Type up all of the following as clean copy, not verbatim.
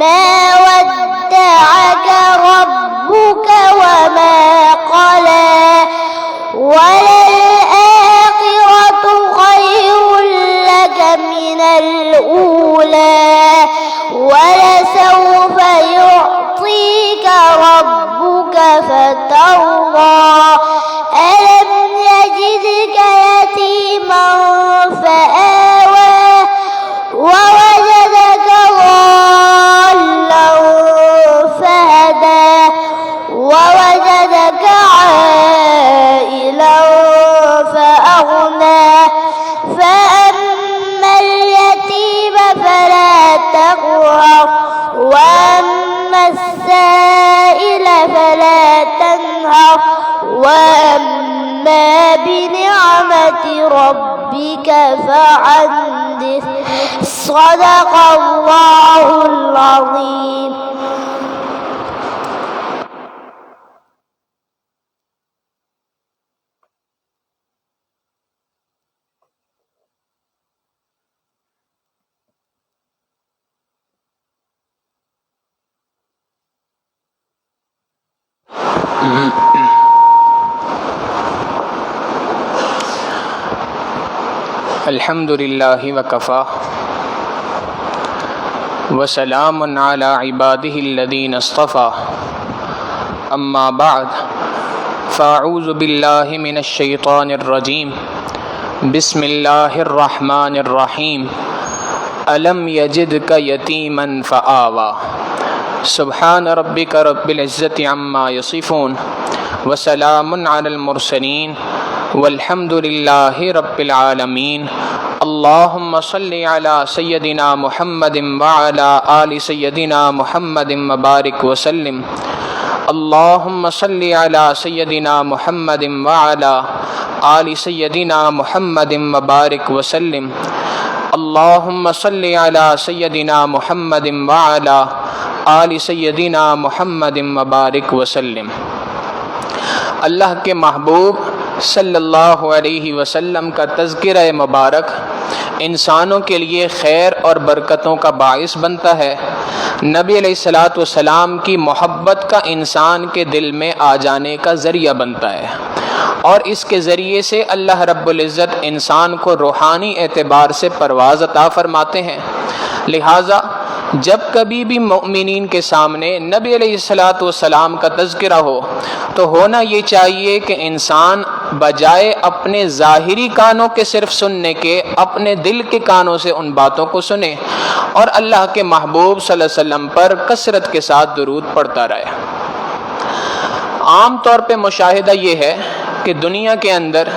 ما ودعك ربك وما قلى وللآخرة خير لك من الأولى ولسوف يعطيك ربك فترضى ألم يجدك يتيما فآوى ووجدك ضالا فهدى ووجدك عائلا فأغنى فأما اليتيم فلا تقهر وأما السائل فلا تنهر وأما بنعمة ربك فحدث صدق الله العظيم. الحمد للہ وکفا وسلام علی عبادہ الذین اصطفى اما بعد فاعوذ باللہ من الشیطان الرجیم بسم اللہ الرحمن الرحیم الم یجدک یتیما فآوی سبحان ربک رب العزة عما یصفون وسلام علی المرسلین والحمد للہ رب العالمین. اللہم صلی علی سیدنا محمد وعلی آل سیدنا محمد وبارک وسلم. اللہم صلی علی سیدنا محمد وعلی آل سیدنا محمد وبارک وسلم. اللہم صلی علی سیدنا محمد وعلی آل سیدنا محمد وبارک وسلم. اللہ کے محبوب صلی اللہ علیہ وسلم کا تذکرہ مبارک انسانوں کے لیے خیر اور برکتوں کا باعث بنتا ہے. نبی علیہ الصلاۃ والسلام کی محبت کا انسان کے دل میں آ جانے کا ذریعہ بنتا ہے اور اس کے ذریعے سے اللہ رب العزت انسان کو روحانی اعتبار سے پرواز عطا فرماتے ہیں. لہٰذا جب کبھی بھی مؤمنین کے سامنے نبی علیہ الصلاۃ والسلام کا تذکرہ ہو تو ہونا یہ چاہیے کہ انسان بجائے اپنے ظاہری کانوں کے صرف سننے کے اپنے دل کے کانوں سے ان باتوں کو سنے اور اللہ کے محبوب صلی اللہ علیہ وسلم پر کثرت کے ساتھ درود پڑھتا رہے. عام طور پہ مشاہدہ یہ ہے کہ دنیا کے اندر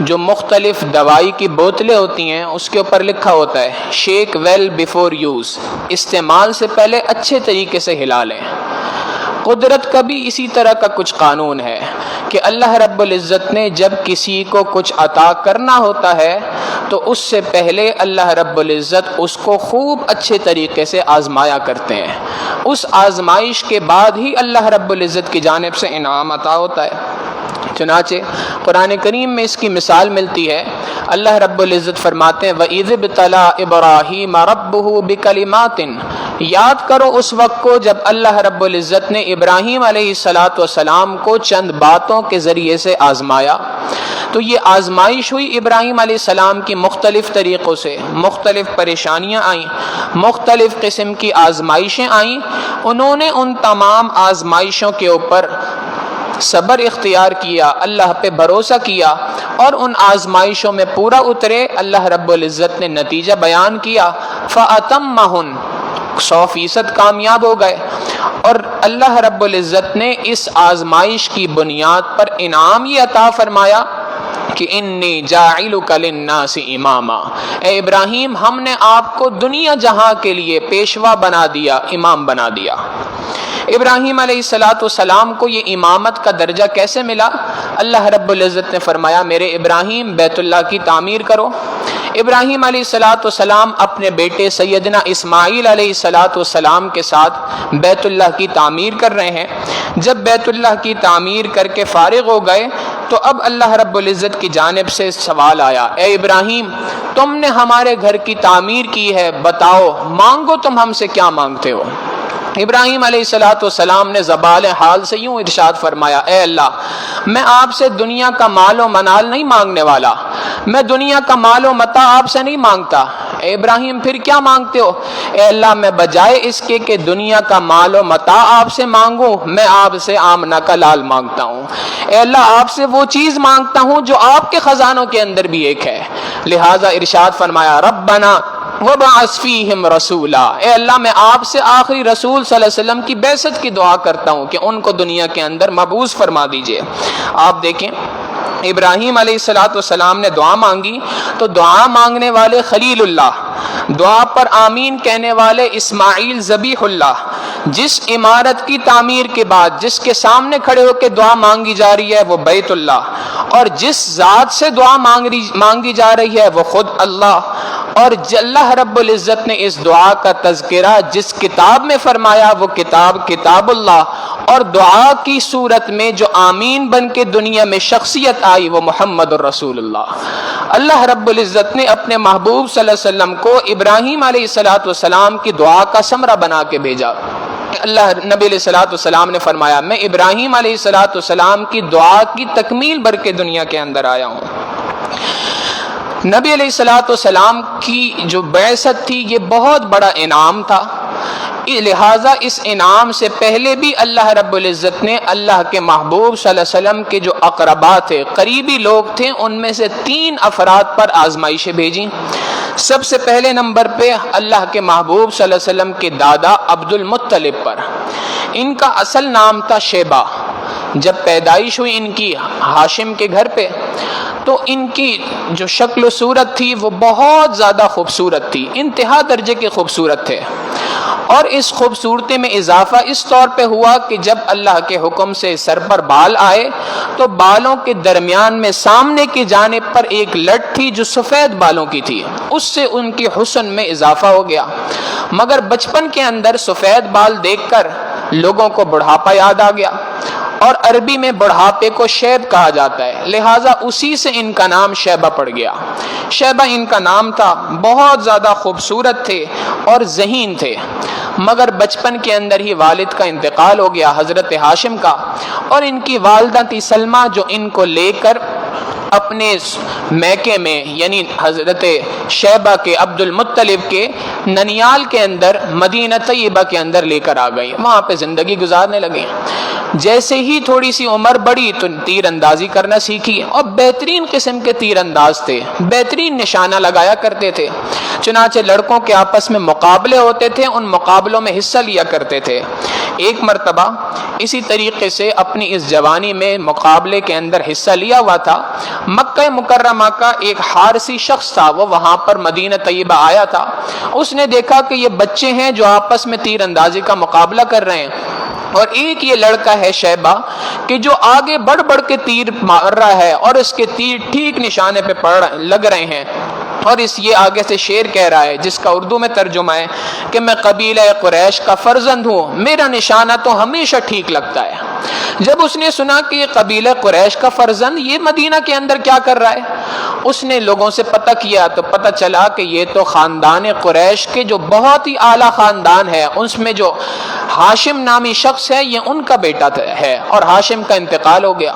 جو مختلف دوائی کی بوتلیں ہوتی ہیں اس کے اوپر لکھا ہوتا ہے شیک ویل بیفور یوز، استعمال سے پہلے اچھے طریقے سے ہلا لیں. قدرت کا بھی اسی طرح کا کچھ قانون ہے کہ اللہ رب العزت نے جب کسی کو کچھ عطا کرنا ہوتا ہے تو اس سے پہلے اللہ رب العزت اس کو خوب اچھے طریقے سے آزمایا کرتے ہیں. اس آزمائش کے بعد ہی اللہ رب العزت کی جانب سے انعام عطا ہوتا ہے. چنانچہ قرآن کریم میں اس کی مثال ملتی ہے. اللہ رب العزت فرماتے ہیں وَإِذِ ابْتَلَىٰ إِبْرَاهِيمَ رَبُّهُ بِكَلِمَاتٍ، یاد کرو اس وقت کو جب اللہ رب العزت نے ابراہیم علیہ السلام کو چند باتوں کے ذریعے سے آزمایا. تو یہ آزمائش ہوئی ابراہیم علیہ السلام کی مختلف طریقوں سے، مختلف پریشانیاں آئیں، مختلف قسم کی آزمائشیں آئیں. انہوں نے ان تمام آزمائشوں کے اوپر صبر اختیار کیا، اللہ پہ بھروسہ کیا اور ان آزمائشوں میں پورا اترے. اللہ رب العزت نے نتیجہ بیان کیا فَأَتَمَّهُنْ، 100% کامیاب ہو گئے. اور اللہ رب العزت نے اس آزمائش کی بنیاد پر انعام یہ عطا فرمایا کہ انی جاعلک للناس اماما، اے ابراہیم ہم نے آپ کو دنیا جہاں کے لیے پیشوا بنا دیا، امام بنا دیا. ابراہیم علیہ السلام کو یہ امامت کا درجہ کیسے ملا؟ اللہ رب العزت نے فرمایا میرے ابراہیم بیت اللہ کی تعمیر کرو. ابراہیم علیہ السلام اپنے بیٹے سیدنا اسماعیل علیہ السلام کے ساتھ بیت اللہ کی تعمیر کر رہے ہیں. جب بیت اللہ کی تعمیر کر کے فارغ ہو گئے تو اب اللہ رب العزت کی جانب سے سوال آیا اے ابراہیم تم نے ہمارے گھر کی تعمیر کی ہے، بتاؤ مانگو تم ہم سے کیا مانگتے ہو. ابراہیم علیہ السلام نے زبان حال سے یوں ارشاد فرمایا، اے اللہ میں آپ سے دنیا کا مال و منال نہیں مانگنے والا، میں دنیا کا مال و متاع آپ سے نہیں مانگتا۔ اے ابراہیم پھر کیا مانگتے ہو؟ اے اللہ میں بجائے اس کے کہ دنیا کا مال و متاع آپ سے مانگوں، میں آپ سے آمنہ کا لال مانگتا ہوں۔ اے اللہ آپ سے وہ چیز مانگتا ہوں جو آپ کے خزانوں کے اندر بھی ایک ہے۔ لہٰذا ارشاد فرمایا، ربنا وَبَعَثْ فِيهِمْ رَسُولًا، اے اللہ میں آپ سے آخری رسول صلی اللہ علیہ وسلم کی بعثت کی دعا کرتا ہوں کہ ان کو دنیا کے اندر مبعوث فرما دیجئے۔ آپ دیکھیں ابراہیم علیہ السلام نے دعا مانگی تو دعا مانگنے والے خلیل اللہ، دعا پر آمین کہنے والے اسماعیل ذبیح اللہ، جس عمارت کی تعمیر کے بعد جس کے سامنے کھڑے ہو کے دعا مانگی جا رہی ہے وہ بیت اللہ، اور جس ذات سے دعا مانگی جا رہی ہے وہ خود اللہ، اور اللہ رب العزت نے اس دعا کا تذکرہ جس کتاب میں فرمایا وہ کتاب اللہ، اور دعا کی صورت میں جو آمین بن کے دنیا میں شخصیت آئی وہ محمد الرسول اللہ۔ اللہ رب العزت نے اپنے محبوب صلی اللہ علیہ وسلم کو ابراہیم علیہ السلام کی دعا کا ثمرہ بنا کے بھیجا۔ اللہ نبی علیہ السلام نے فرمایا، میں ابراہیم علیہ السلام کی دعا کی تکمیل بھر کے دنیا کے اندر آیا ہوں۔ نبی علیہ السلام کی جو بعثت تھی یہ بہت بڑا انعام تھا، لہٰذا اس انعام سے پہلے بھی اللہ رب العزت نے اللہ کے محبوب صلی اللہ علیہ وسلم کے جو اقربا تھے، قریبی لوگ تھے، ان میں سے 3 افراد پر آزمائشیں بھیجیں۔ سب سے پہلے نمبر پہ اللہ کے محبوب صلی اللہ علیہ وسلم کے دادا عبد المطلب پر۔ ان کا اصل نام تھا شیبہ۔ جب پیدائش ہوئی ان کی ہاشم کے گھر پہ تو ان کی جو شکل و صورت تھی وہ بہت زیادہ خوبصورت تھی، انتہا درجے کے خوبصورت تھے، اور اس خوبصورتی میں اضافہ اس طور پہ ہوا کہ جب اللہ کے حکم سے سر پر بال آئے تو بالوں کے درمیان میں سامنے کی جانب پر ایک لٹ تھی جو سفید بالوں کی تھی، اس سے ان کی حسن میں اضافہ ہو گیا۔ مگر بچپن کے اندر سفید بال دیکھ کر لوگوں کو بڑھاپا یاد آ گیا، اور عربی میں بڑھاپے کو شیب کہا جاتا ہے، لہٰذا اسی سے ان کا نام شیبہ پڑ گیا۔ شیبہ ان کا نام تھا، بہت زیادہ خوبصورت تھے اور ذہین تھے، مگر بچپن کے اندر ہی والد کا انتقال ہو گیا حضرت ہاشم کا، اور ان کی والدہ تھی سلمہ جو ان کو لے کر اپنے میکے میں یعنی حضرت شیبہ کے عبد المطلب کے ننیال کے اندر مدینہ طیبہ کے اندر لے کر آ گئی، وہاں پہ زندگی گزارنے لگے۔ جیسے ہی تھوڑی سی عمر بڑھی تو تیر اندازی کرنا سیکھی، اور بہترین قسم کے تیر انداز تھے، بہترین نشانہ لگایا کرتے تھے، چنانچہ لڑکوں کے آپس میں مقابلے ہوتے تھے، ان مقابلوں میں حصہ لیا کرتے تھے۔ ایک مرتبہ اسی طریقے سے اپنی اس جوانی میں مقابلے کے اندر حصہ لیا ہوا تھا، مکہ مکرمہ کا ایک حارسی شخص تھا، وہ وہاں پر مدینہ طیبہ آیا تھا، اس نے دیکھا کہ یہ بچے ہیں جو آپس میں تیر اندازی کا مقابلہ کر رہے ہیں، اور ایک یہ لڑکا ہے شیبہ کہ جو آگے بڑھ بڑھ کے تیر مار رہا ہے اور اس کے تیر ٹھیک نشانے پہ لگ رہے ہیں، اور یہ آگے سے شعر کہہ رہا ہے جس کا اردو میں ترجمہ ہے کہ میں قبیلہ قریش کا فرزند ہوں، میرا نشانہ تو ہمیشہ ٹھیک لگتا ہے۔ جب اس نے سنا کہ یہ قبیلہ قریش کا فرزند یہ مدینہ کے اندر کیا کر رہا ہے، اس نے لوگوں سے پتہ کیا تو پتہ چلا کہ یہ تو خاندان قریش کے جو بہت ہی اعلیٰ خاندان ہے، اس میں جو ہاشم نامی شخص ہے یہ ان کا بیٹا ہے، اور ہاشم کا انتقال ہو گیا۔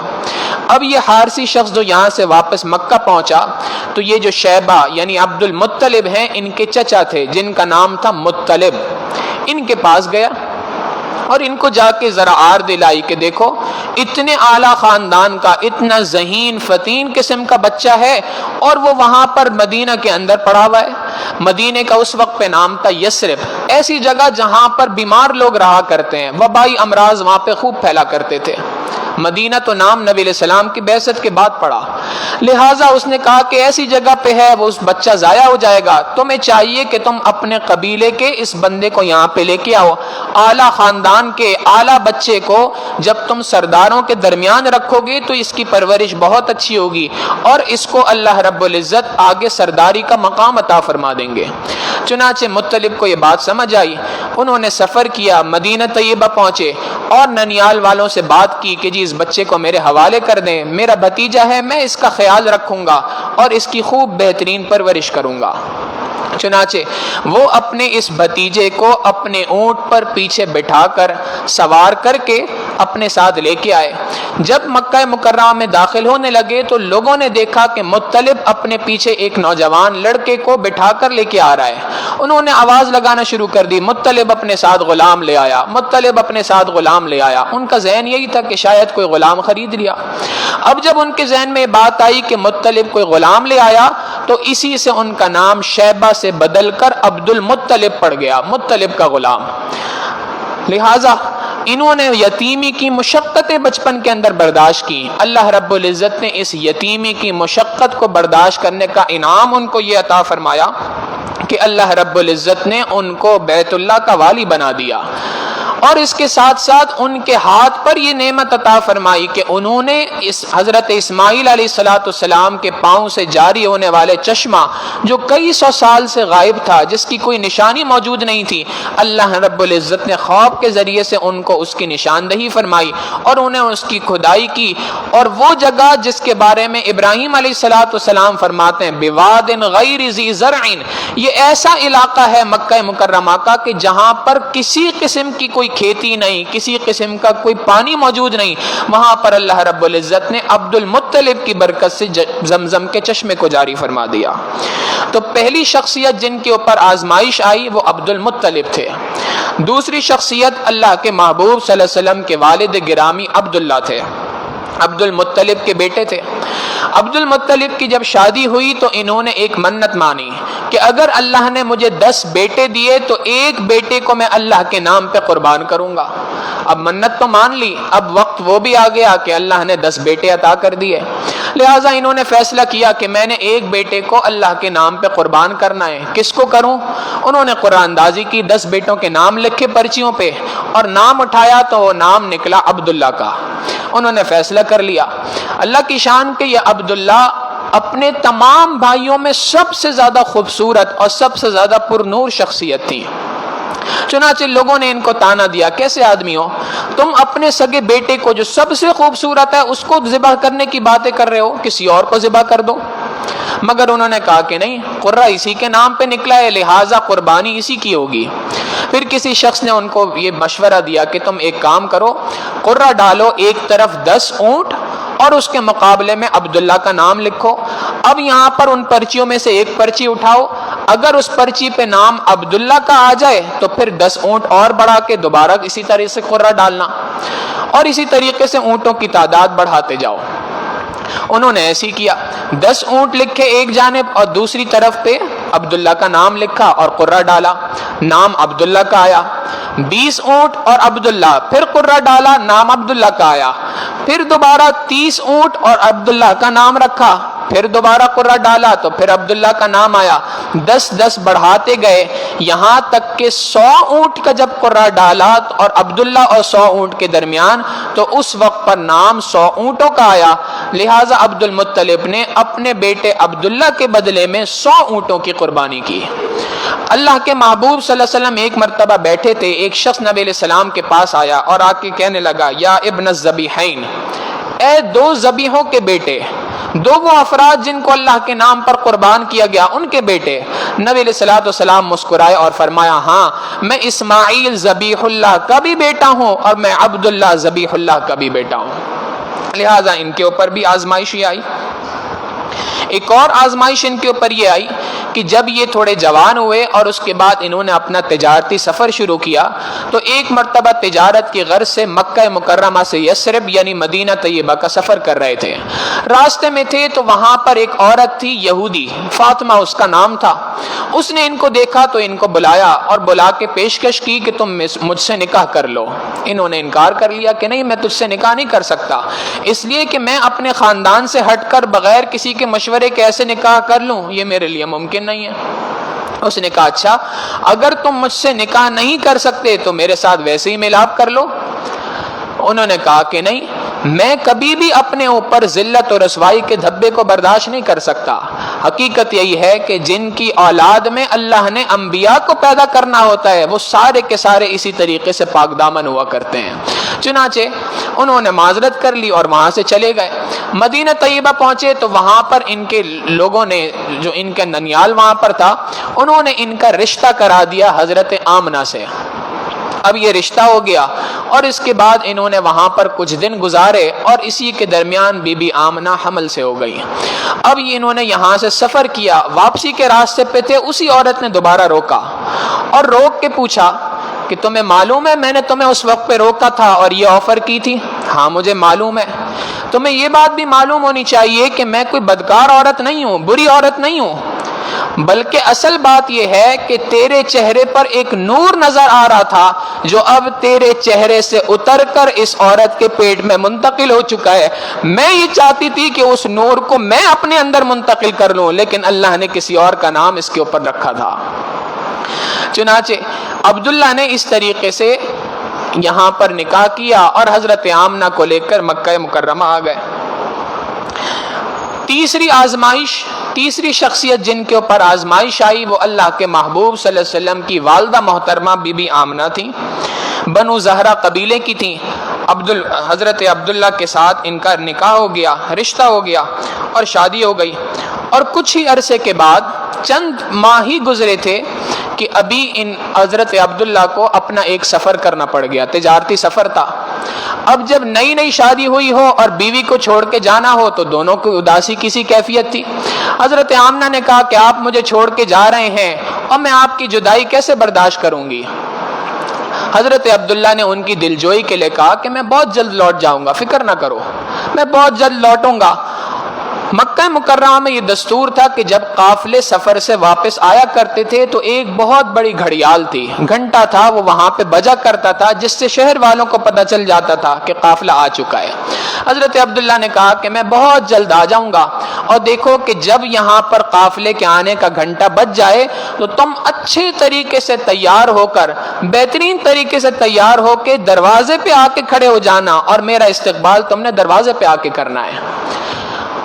اب یہ حارسی شخص جو یہاں سے واپس مکہ پہنچا تو یہ جو شیبہ یعنی عبد المطلب ہیں ان کے چچا تھے جن کا نام تھا مطلب، ان کے پاس گیا اور ان کو جا کے ذرا آر دلائی کہ دیکھو اتنے اعلیٰ خاندان کا اتنا ذہین فتین قسم کا بچہ ہے اور وہ وہاں پر مدینہ کے اندر پڑا ہوا ہے۔ مدینہ کا اس وقت پہ نام تھا یثرب، ایسی جگہ جہاں پر بیمار لوگ رہا کرتے ہیں، وبائی امراض وہاں پہ خوب پھیلا کرتے تھے۔ مدینہ تو نام نبی علیہ السلام کی بعثت کے بعد پڑا، لہٰذا اس نے کہا کہ ایسی جگہ پہ ہے وہ اس بچہ ضائع ہو جائے گا، تمہیں چاہیے کہ تم اپنے قبیلے کے اس بندے کو یہاں پہ لے کے آؤ، اعلیٰ خاندان کے اعلیٰ بچے کو جب تم سرداروں کے درمیان رکھو گے تو اس کی پرورش بہت اچھی ہوگی اور اس کو اللہ رب العزت آگے سرداری کا مقام عطا فرما دیں گے۔ چنانچہ مطلب کو یہ بات سمجھ آئی، انہوں نے سفر کیا، مدینہ طیبہ پہنچے اور ننیال والوں سے بات کی کہ جی اس بچے کو میرے حوالے کر دیں، میرا بھتیجا ہے، میں اس کا خیال رکھوں گا اور اس کی خوب بہترین پرورش کروں گا۔ چنانچہ وہ اپنے اس بھتیجے کو اپنے اونٹ پر پیچھے بٹھا کر سوار کر کے اپنے ساتھ لے کے آئے۔ جب مکہ مکرمہ میں داخل ہونے لگے تو لوگوں نے دیکھا کہ مطلب اپنے پیچھے ایک نوجوان لڑکے کو بٹھا کر لے کے آ رہا ہے۔ انہوں نے آواز لگانا شروع کر دی، مطلب اپنے ساتھ غلام لے آیا، مطلب اپنے ساتھ غلام لے آیا۔ ان کا ذہن یہی تھا کہ شاید کوئی غلام خرید لیا۔ اب جب ان کے ذہن میں یہ بات آئی کہ مطلب کوئی غلام لے آیا تو اسی سے ان کا نام شیبہ سے بدل کر عبد المطلب پڑ گیا، مطلب کا غلام۔ لہذا انہوں نے یتیمی کی مشقتیں بچپن کے اندر برداشت کی۔ اللہ رب العزت نے اس یتیمی کی مشقت کو برداشت کرنے کا انعام ان کو یہ عطا فرمایا کہ اللہ رب العزت نے ان کو بیت اللہ کا والی بنا دیا، اور اس کے ساتھ ساتھ ان کے ہاتھ پر یہ نعمت عطا فرمائی کہ انہوں نے اس حضرت اسماعیل علیہ السلام کے پاؤں سے جاری ہونے والے چشمہ جو کئی سو سال سے غائب تھا، جس کی کوئی نشانی موجود نہیں تھی، اللہ رب العزت نے خواب کے ذریعے سے ان کو اس کی نشاندہی فرمائی اور انہیں اس کی کھدائی کی، اور وہ جگہ جس کے بارے میں ابراہیم علیہ السلام فرماتے ہیں بواد غیر ذی زرع، یہ ایسا علاقہ ہے مکہ مکرمہ کا کہ جہاں پر کسی قسم کی کوئی کھیتی نہیں، کسی قسم کا کوئی پانی موجود نہیں، وہاں پر اللہ رب العزت نے عبد المطلب کی برکت سے زمزم کے چشمے کو جاری فرما دیا۔ تو پہلی شخصیت جن کے اوپر آزمائش آئی وہ عبد المطلب تھے۔ دوسری شخصیت اللہ کے محبوب صلی اللہ علیہ وسلم کے والد گرامی عبداللہ تھے، عبد المطلب کے بیٹے تھے۔ عبد المطلب کی جب شادی ہوئی تو انہوں نے ایک منت مانی کہ اگر اللہ نے مجھے 10 بیٹے دیے تو ایک بیٹے کو میں اللہ کے نام پہ قربان کروں گا۔ اب منت تو مان لی، اب وقت وہ بھی آ گیا کہ اللہ نے 10 بیٹے عطا کر دیے، لہٰذا انہوں نے فیصلہ کیا کہ میں نے ایک بیٹے کو اللہ کے نام پہ قربان کرنا ہے۔ کس کو کروں؟ انہوں نے قرآن اندازی کی، 10 بیٹوں کے نام لکھے پرچیوں پہ اور نام اٹھایا تو وہ نام نکلا عبداللہ کا۔ انہوں نے فیصلہ کر لیا اللہ کی شان کہ یہ عبداللہ اپنے تمام بھائیوں میں سب سے زیادہ خوبصورت اور سب سے زیادہ پر نور شخصیت تھی۔ چنانچہ لوگوں نے ان کو تانا دیا، کیسے آدمی ہو تم اپنے سگے بیٹے کو جو سب سے خوبصورت ہے اس کو ذبح کرنے کی باتیں کر رہے ہو، کسی اور کو ذبح کر دو۔ مگر انہوں نے کہا کہ نہیں، قرہ اسی کے نام پہ نکلا ہے، لہٰذا قربانی اسی کی ہوگی۔ پھر کسی شخص نے ان کو یہ مشورہ دیا کہ تم ایک کام کرو، قرہ ڈالو، ایک طرف 10 اونٹ اور اس کے مقابلے میں عبداللہ کا نام لکھو۔ اب یہاں پر ان پرچیوں میں سے ایک پرچی اٹھاؤ، اگر اس پرچی پہ نام عبداللہ کا آ جائے تو پھر 10 اونٹ اور بڑھا کے دوبارہ اسی طرح سے قرہ ڈالنا، اور اسی طریقے سے اونٹوں کی تعداد بڑھاتے جاؤ۔ انہوں نے ایسی کیا، 10 اونٹ لکھے ایک جانب اور دوسری طرف پہ عبداللہ کا نام لکھا اور قرہ ڈالا، نام عبداللہ کا آیا۔ 20 اونٹ اور عبداللہ، پھر قرہ ڈالا، نام عبداللہ کا آیا۔ پھر دوبارہ 30 اونٹ اور عبداللہ کا نام رکھا، پھر دوبارہ قرہ ڈالا تو پھر عبداللہ کا نام آیا۔ 10 بڑھاتے گئے یہاں تک کہ 100 اونٹ کا جب قرہ ڈالا اور عبداللہ اور 100 اونٹ کے درمیان، تو اس وقت پر نام 100 اونٹوں کا آیا۔ لہٰذا عبد المطلب نے اپنے بیٹے عبداللہ کے بدلے میں 100 اونٹوں کی قربانی کی۔ اللہ کے محبوب صلی اللہ علیہ وسلم ایک مرتبہ بیٹھے تھے، ایک شخص نبی علیہ السلام کے پاس آیا اور آ کے کہنے لگا، یا ابن الذبیحین، اے 2 ذبیحوں کے بیٹے، 2 وہ افراد جن کو اللہ کے نام پر قربان کیا گیا، ان کے بیٹے۔ نبی علیہ السلام مسکرائے اور فرمایا، ہاں میں اسماعیل ذبیح اللہ کا بھی بیٹا ہوں اور میں عبداللہ ذبیح اللہ کا بھی بیٹا ہوں۔ لہٰذا ان کے اوپر بھی آزمائش ہی آئی۔ ایک اور آزمائش ان کے اوپر یہ آئی کہ جب یہ تھوڑے جوان ہوئے اور اس کے بعد انہوں نے اپنا تجارتی سفر شروع کیا تو ایک مرتبہ تجارت کی غرض سے مکہ مکرمہ سے یثرب یعنی مدینہ طیبہ کا سفر کر رہے تھے۔ راستے میں تھے تو وہاں پر ایک عورت تھی یہودی، فاطمہ اس کا نام تھا۔ اس نے ان کو دیکھا تو ان کو بلایا اور بلا کے پیشکش کی کہ تم مجھ سے نکاح کر لو۔ انہوں نے انکار کر لیا کہ نہیں، میں تجھ سے نکاح نہیں کر سکتا، اس لیے کہ میں اپنے خاندان سے ہٹ کر بغیر کسی کے مشورے کے ایسے نکاح کر لوں، یہ میرے لیے ممکن نہیں ہے۔ اس نے کہا، اچھا اگر تم مجھ سے نکاح نہیں کر سکتے تو میرے ساتھ ویسے ہی ملاپ کر لو۔ انہوں نے کہا کہ نہیں، میں کبھی بھی اپنے اوپر ذلت اور رسوائی کے دھبے کو برداشت نہیں کر سکتا۔ حقیقت یہی ہے کہ جن کی اولاد میں اللہ نے انبیاء کو پیدا کرنا ہوتا ہے وہ سارے کے سارے اسی طریقے سے پاک دامن ہوا کرتے ہیں۔ چنانچہ انہوں نے معذرت کر لی اور وہاں سے چلے گئے۔ مدینہ طیبہ پہنچے تو وہاں پر ان کے لوگوں نے، جو ان کا ننیال وہاں پر تھا، انہوں نے ان کا رشتہ کرا دیا حضرت آمنہ سے۔ اب یہ رشتہ ہو گیا اور اس کے بعد انہوں نے وہاں پر کچھ دن گزارے اور اسی کے درمیان بی بی آمنہ حمل سے ہو گئی۔ اب یہ انہوں نے یہاں سے سفر کیا، واپسی کے راستے پہ تھے، اسی عورت نے دوبارہ روکا اور روک کے پوچھا کہ تمہیں معلوم ہے میں نے تمہیں اس وقت پہ روکا تھا اور یہ آفر کی تھی؟ ہاں مجھے معلوم ہے۔ تمہیں یہ بات بھی معلوم ہونی چاہیے کہ میں کوئی بدکار عورت نہیں ہوں، بری عورت نہیں ہوں، بلکہ اصل بات یہ ہے کہ تیرے چہرے پر ایک نور نظر آ رہا تھا جو اب تیرے چہرے سے اتر کر اس عورت کے پیٹ میں منتقل ہو چکا ہے۔ میں یہ چاہتی تھی کہ اس نور کو میں اپنے اندر منتقل کر لوں، لیکن اللہ نے کسی اور کا نام اس کے اوپر رکھا تھا۔ چنانچہ عبداللہ نے اس طریقے سے یہاں پر نکاح کیا اور حضرت آمنہ کو لے کر مکہ مکرمہ آ گئے۔ تیسری آزمائش، تیسری شخصیت جن کے اوپر آزمائش آئی وہ اللہ کے محبوب صلی اللہ علیہ وسلم کی والدہ محترمہ بی بی آمنہ تھیں، بنو زہرہ قبیلے کی تھیں۔ حضرت عبداللہ کے ساتھ ان کا نکاح ہو گیا، رشتہ ہو گیا اور شادی ہو گئی، اور کچھ ہی عرصے کے بعد، چند ماہ ہی گزرے تھے کہ ابھی ان حضرت عبداللہ کو اپنا ایک سفر کرنا پڑ گیا، تجارتی سفر تھا۔ اب جب نئی نئی شادی ہوئی ہو اور بیوی کو چھوڑ کے جانا ہو تو دونوں کی اداسی کسی کیفیت تھی۔ حضرت آمنہ نے کہا کہ آپ مجھے چھوڑ کے جا رہے ہیں اور میں آپ کی جدائی کیسے برداشت کروں گی؟ حضرت عبداللہ نے ان کی دلجوئی کے لیے کہا کہ میں بہت جلد لوٹ جاؤں گا، فکر نہ کرو، میں بہت جلد لوٹوں گا۔ مکہ مکرمہ میں یہ دستور تھا کہ جب قافلے سفر سے واپس آیا کرتے تھے تو ایک بہت بڑی گھڑیال تھی، گھنٹا تھا، وہ وہاں پہ بجا کرتا تھا جس سے شہر والوں کو پتہ چل جاتا تھا کہ قافلہ آ چکا ہے۔ حضرت عبداللہ نے کہا کہ میں بہت جلد آ جاؤں گا، اور دیکھو کہ جب یہاں پر قافلے کے آنے کا گھنٹا بج جائے تو تم اچھے طریقے سے تیار ہو کر، بہترین طریقے سے تیار ہو کے دروازے پہ آ کے کھڑے ہو جانا، اور میرا استقبال تم نے دروازے پہ آ کے کرنا ہے۔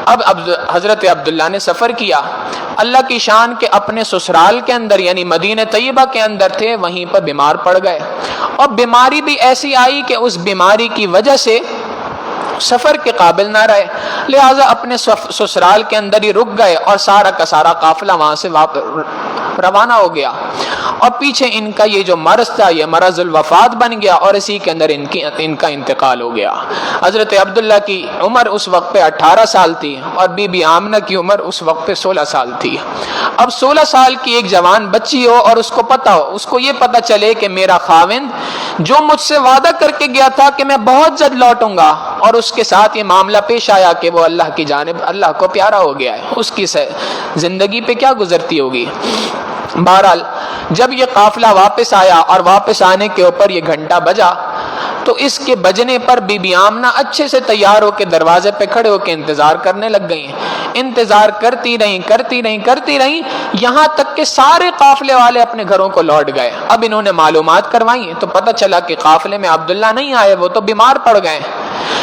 اب حضرت عبداللہ نے سفر کیا، اللہ کی شان کے اپنے سسرال کے اندر یعنی مدینہ طیبہ کے اندر تھے، وہیں پر بیمار پڑ گئے، اور بیماری بھی ایسی آئی کہ اس بیماری کی وجہ سے سفر کے قابل نہ رہے، لہٰذا اپنے سسرال کے اندر ہی رک گئے اور سارا کا سارا قافلہ وہاں سے روانہ ہو گیا، اور پیچھے ان کا یہ جو مرض تھا یہ مرض الوفات بن گیا، اور اسی کے اندر ان کا انتقال ہو گیا۔ حضرت عبداللہ کی عمر اس وقت پہ 18 سال تھی اور بی بی آمنہ کی عمر اس وقت پہ 16 سال تھی۔ اب 16 سال کی ایک جوان بچی ہو اور اس کو پتہ ہو، اس کو یہ پتہ چلے کہ میرا خاوند جو مجھ سے وعدہ کر کے گیا تھا کہ میں بہت جلد لوٹوں گا، اور اس کے ساتھ یہ معاملہ پیش آیا کہ وہ اللہ کی جانب اللہ کو پیارا ہو گیا ہے، اس کی زندگی پہ کیا گزرتی ہوگی۔ بہرحال جب یہ قافلہ واپس آیا اور واپس آنے کے اوپر یہ گھنٹا بجا تو اس کے بجنے پر بی بی آمنہ اچھے سے تیار ہو کے دروازے پہ کھڑے ہو کے انتظار کرنے لگ گئی، انتظار کرتی رہیں یہاں تک کہ سارے قافلے والے اپنے گھروں کو لوٹ گئے۔ اب انہوں نے معلومات کروائی تو پتہ چلا کہ قافلے میں عبداللہ نہیں آئے، وہ تو بیمار پڑ گئے۔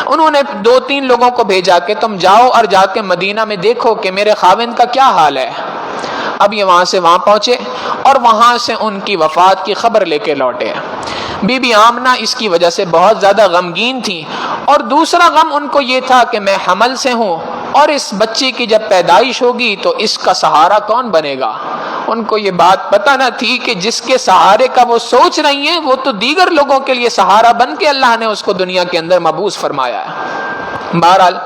انہوں نے 2-3 لوگوں کو بھیجا کہ تم جاؤ اور جا کے مدینہ میں دیکھو کہ میرے خاوند کا کیا حال ہے۔ اب یہ وہاں سے وہاں پہنچے اور وہاں سے ان کی وفات کی خبر لے کے لوٹے۔ بی بی آمنہ اس کی وجہ سے بہت زیادہ غمگین تھی، اور دوسرا غم ان کو یہ تھا کہ میں حمل سے ہوں اور اس بچے کی جب پیدائش ہوگی تو اس کا سہارا کون بنے گا۔ ان کو یہ بات پتہ نہ تھی کہ جس کے سہارے کا وہ سوچ رہی ہیں وہ تو دیگر لوگوں کے لیے سہارا بن کے اللہ نے اس کو دنیا کے اندر مبعوث فرمایا ہے۔ بہرحال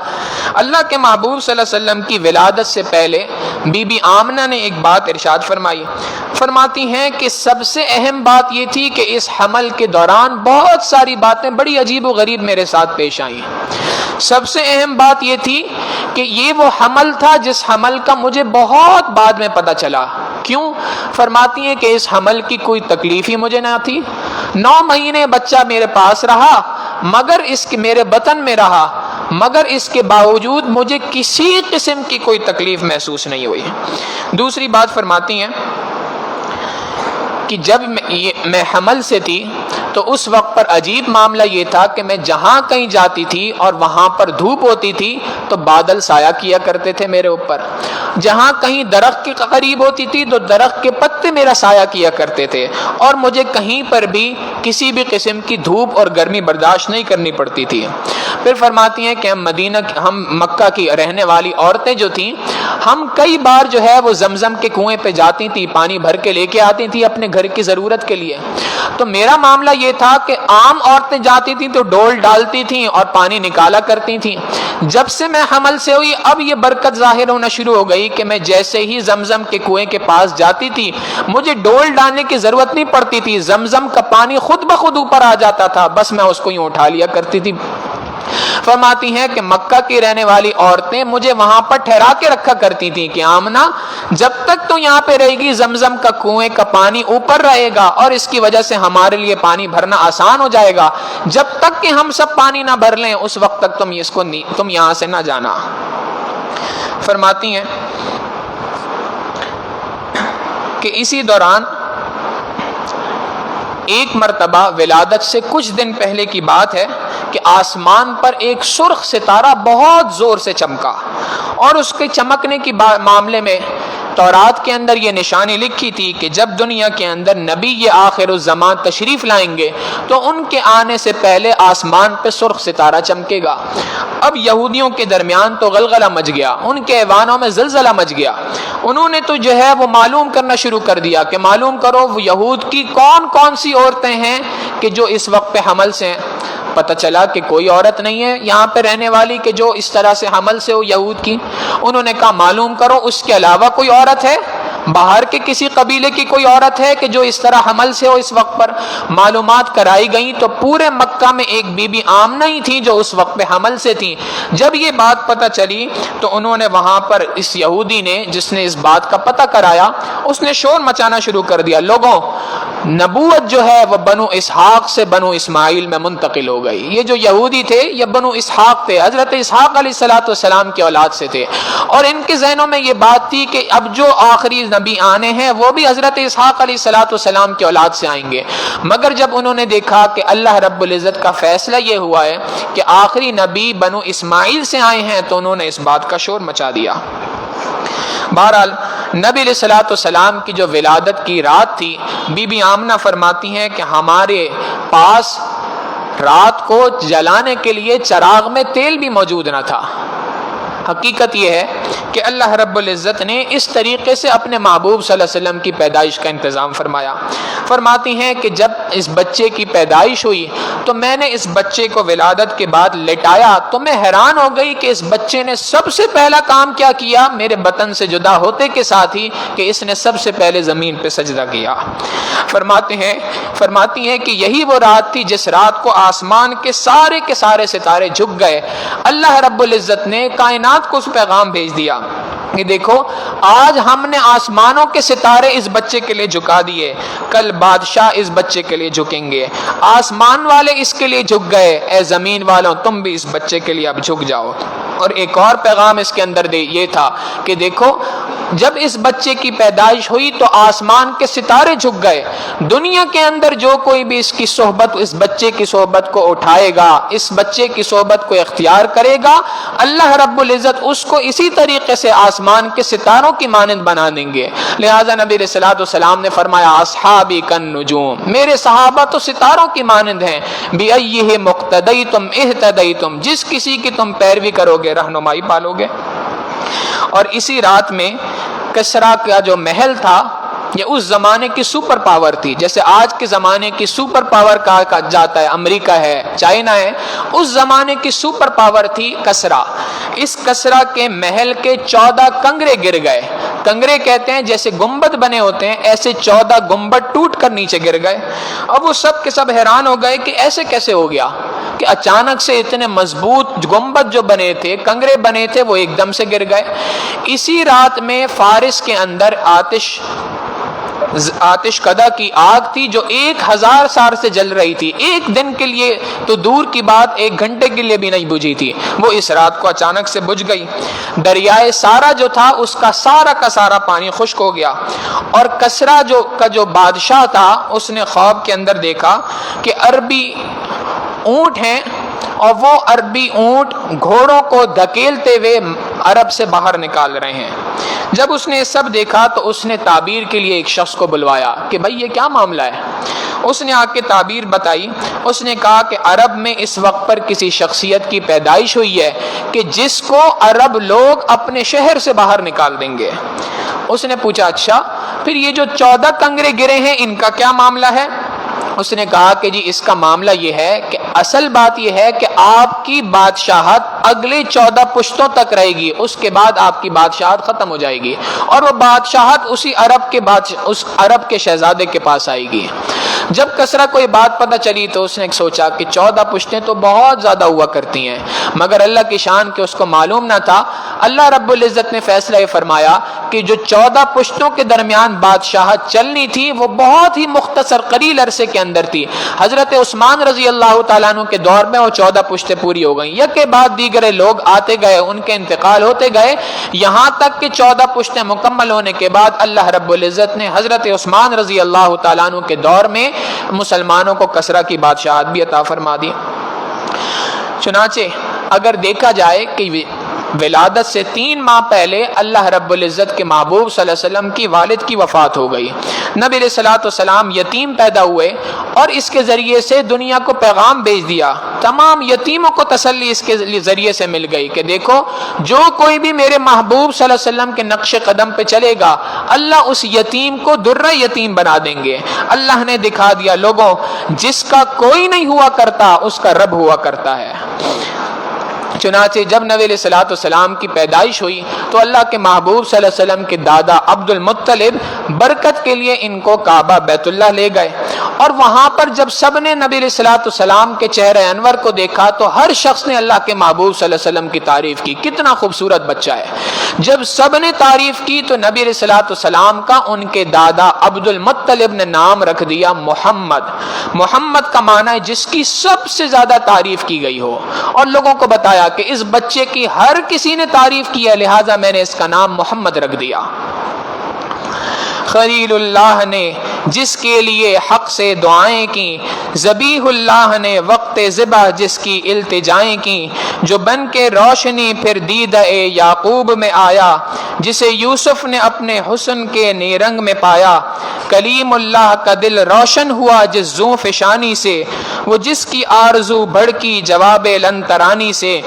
اللہ کے محبوب صلی اللہ علیہ وسلم کی ولادت سے پہلے بی بی آمنہ نے ایک بات ارشاد فرماتی ہیں کہ سب سے اہم بات یہ تھی کہ اس حمل کے دوران بہت ساری باتیں بڑی عجیب و غریب میرے ساتھ پیش آئیں۔ سب سے اہم بات یہ تھی کہ یہ وہ حمل تھا جس حمل کا مجھے بہت بعد میں پتہ چلا۔ کیوں؟ فرماتی ہیں کہ اس حمل کی کوئی تکلیف ہی مجھے نہ تھی، 9 مہینے بچہ میرے پاس رہا، مگر اس کے میرے بطن میں رہا، مگر اس کے باوجود مجھے کسی قسم کی کوئی تکلیف محسوس نہیں ہوئی۔ دوسری بات فرماتی ہیں کہ جب میں حمل سے تھی تو تو اس وقت پر عجیب معاملہ یہ تھا کہ میں جہاں کہیں جاتی تھی اور وہاں پر دھوپ ہوتی تھی تو بادل سایہ کیا کرتے تھے میرے اوپر، جہاں کہیں درخت کے قریب ہوتی تھی تو درخت کے پتے میرا سایہ کیا کرتے تھے، اور مجھے کہیں پر بھی کسی بھی قسم کی دھوپ اور گرمی برداشت نہیں کرنی پڑتی تھی۔ پھر فرماتی ہیں کہ ہم مکہ کی رہنے والی عورتیں جو تھیں، ہم کئی بار جو ہے وہ زمزم کے کنویں پہ جاتی تھی، پانی بھر کے لے کے آتی تھی اپنے گھر کی ضرورت کے لیے۔ تو میرا معاملہ یہ تھا کہ عام عورتیں جاتی تھیں تو ڈول ڈالتی تھیں اور پانی نکالا کرتی تھیں۔ جب سے میں حمل سے ہوئی اب یہ برکت ظاہر ہونا شروع ہو گئی کہ میں جیسے ہی زمزم کے کنویں کے پاس جاتی تھی مجھے ڈول ڈالنے کی ضرورت نہیں پڑتی تھی، زمزم کا پانی خود بخود اوپر آ جاتا تھا، بس میں اس کو یوں اٹھا لیا کرتی تھی۔ فرماتی ہیں کہ مکہ کی رہنے والی عورتیں مجھے وہاں پر ٹھہرا کے رکھا کرتی تھیں کہ آمنہ جب تک تو یہاں پہ رہے گی زمزم کا کنویں کا پانی اوپر رہے گا اور اس کی وجہ سے ہمارے لیے پانی بھرنا آسان ہو جائے گا، جب تک کہ ہم سب پانی نہ بھر لیں اس وقت تک تم یہاں سے نہ جانا۔ فرماتی ہیں کہ اسی دوران ایک مرتبہ ولادت سے کچھ دن پہلے کی بات ہے کہ آسمان پر ایک سرخ ستارہ بہت زور سے چمکا، اور اس کے چمکنے کی معاملے میں تورات کے اندر یہ نشانی لکھی تھی کہ جب دنیا کے اندر نبی یہ آخر الزمان تشریف لائیں گے تو ان کے آنے سے پہلے آسمان پہ سرخ ستارہ چمکے گا۔ اب یہودیوں کے درمیان تو غلغلہ مچ گیا، ان کے ایوانوں میں زلزلہ مچ گیا، انہوں نے تو جو ہے وہ معلوم کرنا شروع کر دیا کہ معلوم کرو وہ یہود کی کون کون سی عورتیں ہیں کہ جو اس وقت پہ حمل سے ہیں۔ پتہ چلا کہ کوئی عورت نہیں ہے یہاں پہ رہنے والی کہ جو اس طرح سے حمل سے ہو یہود کی۔ انہوں نے کہا معلوم کرو اس کے علاوہ کوئی عورت ہے، باہر کے کسی قبیلے کی کوئی عورت ہے کہ جو اس طرح حمل سے ہو اس وقت پر۔ معلومات کرائی گئیں تو پورے مکہ میں ایک بی بی آمنہ ہی تھی جو اس وقت پہ حمل سے تھی۔ جب یہ بات پتہ چلی تو انہوں نے وہاں پر اس یہودی نے جس نے اس بات کا پتہ کرایا اس نے شور مچانا شروع کر دیا، لوگوں نبوت جو ہے وہ بنو اسحاق سے بنو اسماعیل میں منتقل ہو گئی۔ یہ جو یہودی تھے یہ بنو اسحاق تھے، حضرت اسحاق علیہ السلام کی اولاد سے تھے، اور ان کے ذہنوں میں یہ بات تھی کہ اب جو آخری نبی آنے ہیں وہ بھی حضرت اسحاق علیہ السلام کی اولاد سے آئیں گے۔ مگر جب انہوں نے دیکھا کہ اللہ رب العزت کا فیصلہ یہ ہوا ہے کہ آخری نبی بنو اسماعیل سے آئے ہیں تو انہوں نے اس بات کا شور مچا دیا۔ بہرحال نبی علیہ السلام کی جو ولادت کی رات تھی، بی بی آمنہ فرماتی ہیں کہ ہمارے پاس رات کو جلانے کے لیے چراغ میں تیل بھی موجود نہ تھا۔ حقیقت یہ ہے کہ اللہ رب العزت نے اس طریقے سے اپنے محبوب صلی اللہ علیہ وسلم کی پیدائش کا انتظام فرمایا۔ فرماتی ہیں کہ جب اس بچے کی پیدائش ہوئی تو میں نے اس بچے کو ولادت کے بعد لٹایا تو میں حیران ہو گئی کہ اس بچے نے سب سے پہلا کام کیا کیا میرے بطن سے جدا ہوتے کے ساتھ ہی کہ اس نے سب سے پہلے زمین پہ سجدہ کیا۔ فرماتی ہیں کہ یہی وہ رات تھی جس رات کو آسمان کے سارے ستارے جھک گئے۔ اللہ رب العزت نے کائنات کو اس پیغام بھیج دیا کہ دیکھو آج ہم نے آسمانوں کے ستارے اس بچے کے لیے جھکا دیے، کل بادشاہ اس بچے کے لیے جھکیں گے، آسمان والے اس کے لیے جھک گئے، اے زمین والوں تم بھی اس بچے کے لیے اب جھک جاؤ۔ اور ایک اور پیغام اس کے اندر یہ تھا کہ دیکھو جب اس بچے کی پیدائش ہوئی تو آسمان کے ستارے جھک گئے، دنیا کے اندر جو کوئی بھی اس بچے کی صحبت کو اٹھائے گا، اس بچے کی صحبت کو اختیار کرے گا، اللہ رب العزت اس کو اسی طریقے سے آسمان کے ستاروں کی مانند بنا دیں گے۔ لہذا نبی علیہ الصلوۃ والسلام نے فرمایا اصحابی کالنجوم، میرے صحابہ تو ستاروں کی مانند ہیں، بِأَيِّهِ مُقْتَدَيْتُمْ اهْتَدَيْتُمْ، جس کسی کی تم پیروی کرو گے رہنمائی پالو گے۔ اور اسی رات میں کسریٰ کا جو محل تھا یہ اس زمانے کی سپر پاور تھی، جیسے آج کے زمانے کی سپر پاور کہا جاتا ہے، امریکہ ہے، چائنا ہے، اس زمانے کی سپر پاور تھی کسریٰ۔ اس کسریٰ کے محل کے 14 کنگرے گر گئے۔ کنگرے کہتے ہیں جیسے گنبد بنے ہوتے ہیں، ایسے 14 گنبد ٹوٹ کر نیچے گر گئے۔ اب وہ سب کے سب حیران ہو گئے کہ ایسے کیسے ہو گیا کہ اچانک سے اتنے مضبوط گنبد جو بنے تھے، کنگرے بنے تھے، وہ ایک دم سے گر گئے۔ اسی رات میں فارس کے اندر آتش آتش کدہ کی آگ تھی جو 1000 سال سے جل رہی تھی، ایک دن کے لیے تو دور کی بات 1 گھنٹے کے لیے بھی نہیں بجھی تھی، وہ اس رات کو اچانک سے بجھ گئی۔ دریائے سارا جو تھا اس کا سارا پانی خشک ہو گیا، اور کسرا کا جو بادشاہ تھا اس نے خواب کے اندر دیکھا کہ عربی اونٹ ہیں، اور وہ عربی اونٹ گھوڑوں کو دھکیلتے ہوئے عرب سے باہر نکال رہے ہیں۔ جب اس نے سب دیکھا تو اس نے تعبیر کے لیے ایک شخص کو بلوایا کہ بھائی یہ کیا معاملہ ہے۔ اس نے آ کے تعبیر بتائی، اس نے کہا کہ عرب میں اس وقت پر کسی شخصیت کی پیدائش ہوئی ہے کہ جس کو عرب لوگ اپنے شہر سے باہر نکال دیں گے۔ اس نے پوچھا اچھا پھر یہ جو 14 کنگرے گرے ہیں ان کا کیا معاملہ ہے؟ اس نے کہا کہ جی اس کا معاملہ یہ ہے کہ اصل بات یہ ہے کہ آپ کی بادشاہت اگلے 14 پشتوں تک رہے گی، اس کے بعد آپ کی بادشاہت ختم ہو جائے گی، اور وہ بادشاہت اسی اس عرب کے شہزادے کے پاس آئے گی۔ جب کسرا کو یہ بات پتہ چلی تو اس نے سوچا کہ 14 پشتیں تو بہت زیادہ ہوا کرتی ہیں، مگر اللہ کی شان کہ اس کو معلوم نہ تھا، اللہ رب العزت نے فیصلہ یہ فرمایا کہ جو 14 پشتوں کے درمیان بادشاہت چلنی تھی وہ بہت ہی مختصر قلیل عرصے کے اندر تھی۔ حضرت عثمان رضی اللہ تعالیٰ عنہ کے دور میں وہ 14 پشتیں پوری ہو گئیں، یک کے بعد دیگر لوگ آتے گئے، ان کے انتقال ہوتے گئے، یہاں تک کہ 14 پشتیں مکمل ہونے کے بعد اللہ رب العزت نے حضرت عثمان رضی اللہ تعالیٰ عنہ کے دور میں مسلمانوں کو کسرا کی بادشاہت بھی عطا فرما دی۔ چنانچہ اگر دیکھا جائے کہ ولادت سے 3 ماہ پہلے اللہ رب العزت کے محبوب صلی اللہ علیہ وسلم کی والد کی وفات ہو گئی، نبی علیہ الصلوۃ والسلام یتیم پیدا ہوئے، اور اس کے ذریعے سے دنیا کو پیغام بھیج دیا، تمام یتیموں کو تسلی اس کے ذریعے سے مل گئی کہ دیکھو جو کوئی بھی میرے محبوب صلی اللہ علیہ وسلم کے نقش قدم پہ چلے گا اللہ اس یتیم کو درہ یتیم بنا دیں گے۔ اللہ نے دکھا دیا لوگوں جس کا کوئی نہیں ہوا کرتا اس کا رب ہوا کرتا ہے۔ چنانچہ جب نبی علیہ الصلوۃ والسلام کی پیدائش ہوئی تو اللہ کے محبوب صلی اللہ علیہ وسلم کے دادا عبد المطلب برکت کے لیے ان کو کعبہ بیت اللہ لے گئے، اور وہاں پر جب سب نے نبی علیہ الصلوۃ والسلام کے چہرے انور کو دیکھا تو ہر شخص نے اللہ کے محبوب صلی اللہ علیہ وسلم کی تعریف کی، کتنا خوبصورت بچہ ہے۔ جب سب نے تعریف کی تو نبی علیہ الصلوۃ والسلام کا ان کے دادا عبد المطلب نے نام رکھ دیا محمد۔ محمد کا معنی ہے جس کی سب سے زیادہ تعریف کی گئی ہو، اور لوگوں کو بتایا کہ اس بچے کی ہر کسی نے تعریف کی ہے لہذا میں نے اس کا نام محمد رکھ دیا۔ خلیل اللہ نے جس کے لیے حق سے دعائیں کی، ذبیح اللہ نے وقت ذبح جس کی التجائیں کی، جو بن کے روشنی پھر دیدہ یعقوب میں آیا، جسے یوسف نے اپنے حسن کے نیرنگ میں پایا، کلیم اللہ کا دل روشن ہوا جس ذو فشانی سے، وہ جس کی آرزو بھڑکی جواب لن ترانی سے،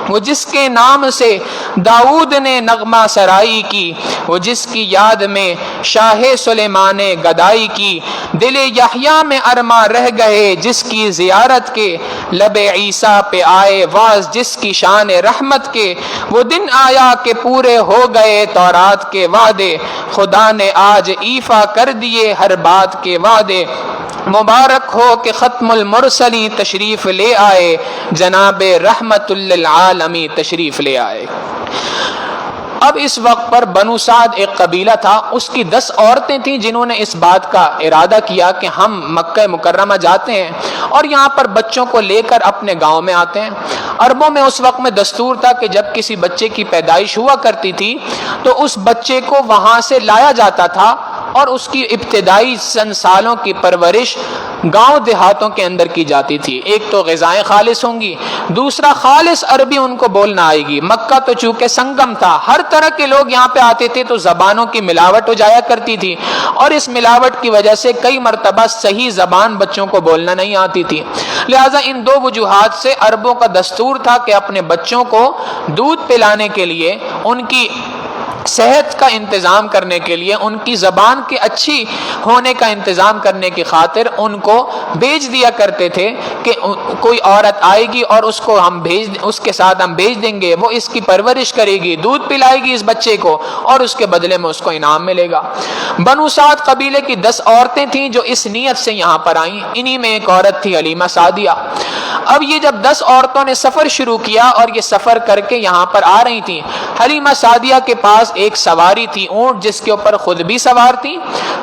وہ جس کے نام سے داؤد نے نغمہ سرائی کی، وہ جس کی یاد میں شاہ سلیمان نے گدائی کی، دل یحییٰ میں ارماں رہ گئے جس کی زیارت کے، لب عیسیٰ پہ آئے واز جس کی شان رحمت کے، وہ دن آیا کہ پورے ہو گئے تورات کے وعدے، خدا نے آج ایفا کر دیے ہر بات کے وعدے، مبارک ہو کہ ختم المرسلی تشریف لے آئے، جناب رحمت للعالمی تشریف لے آئے۔ اب اس وقت پر بنو سعد ایک قبیلہ تھا، اس کی 10 عورتیں تھیں جنہوں نے اس بات کا ارادہ کیا کہ ہم مکہ مکرمہ جاتے ہیں اور یہاں پر بچوں کو لے کر اپنے گاؤں میں آتے ہیں۔ عربوں میں اس وقت میں دستور تھا کہ جب کسی بچے کی پیدائش ہوا کرتی تھی تو اس بچے کو وہاں سے لایا جاتا تھا اور اس کی ابتدائی سالوں کی پرورش گاؤں دیہاتوں کے اندر کی جاتی تھی۔ ایک تو غذائیں خالص ہوں گی، دوسرا خالص عربی ان کو بولنا آئے گی۔ مکہ تو چونکہ سنگم تھا، ہر طرح کے لوگ یہاں پہ آتے تھے تو زبانوں کی ملاوٹ ہو جایا کرتی تھی، اور اس ملاوٹ کی وجہ سے کئی مرتبہ صحیح زبان بچوں کو بولنا نہیں آتی تھی۔ لہٰذا ان 2 وجوہات سے عربوں کا دستور تھا کہ اپنے بچوں کو دودھ پلانے کے لیے، ان کی صحت کا انتظام کرنے کے لیے، ان کی زبان کے اچھی ہونے کا انتظام کرنے کی خاطر ان کو بھیج دیا کرتے تھے کہ کوئی عورت آئے گی اور اس کے ساتھ ہم بھیج دیں گے، وہ اس کی پرورش کرے گی، دودھ پلائے گی اس بچے کو، اور اس کے بدلے میں اس کو انعام ملے گا۔ بنو سعد قبیلے کی 10 عورتیں تھیں جو اس نیت سے یہاں پر آئیں، انہی میں ایک عورت تھی حلیمہ سعدیہ۔ اب یہ جب 10 عورتوں نے سفر شروع کیا اور یہ سفر کر کے یہاں پر آ رہی تھیں، حلیمہ سعدیہ کے پاس ایک سواری تھی، اونٹ، جس کے اوپر خود بھی سوار تھی،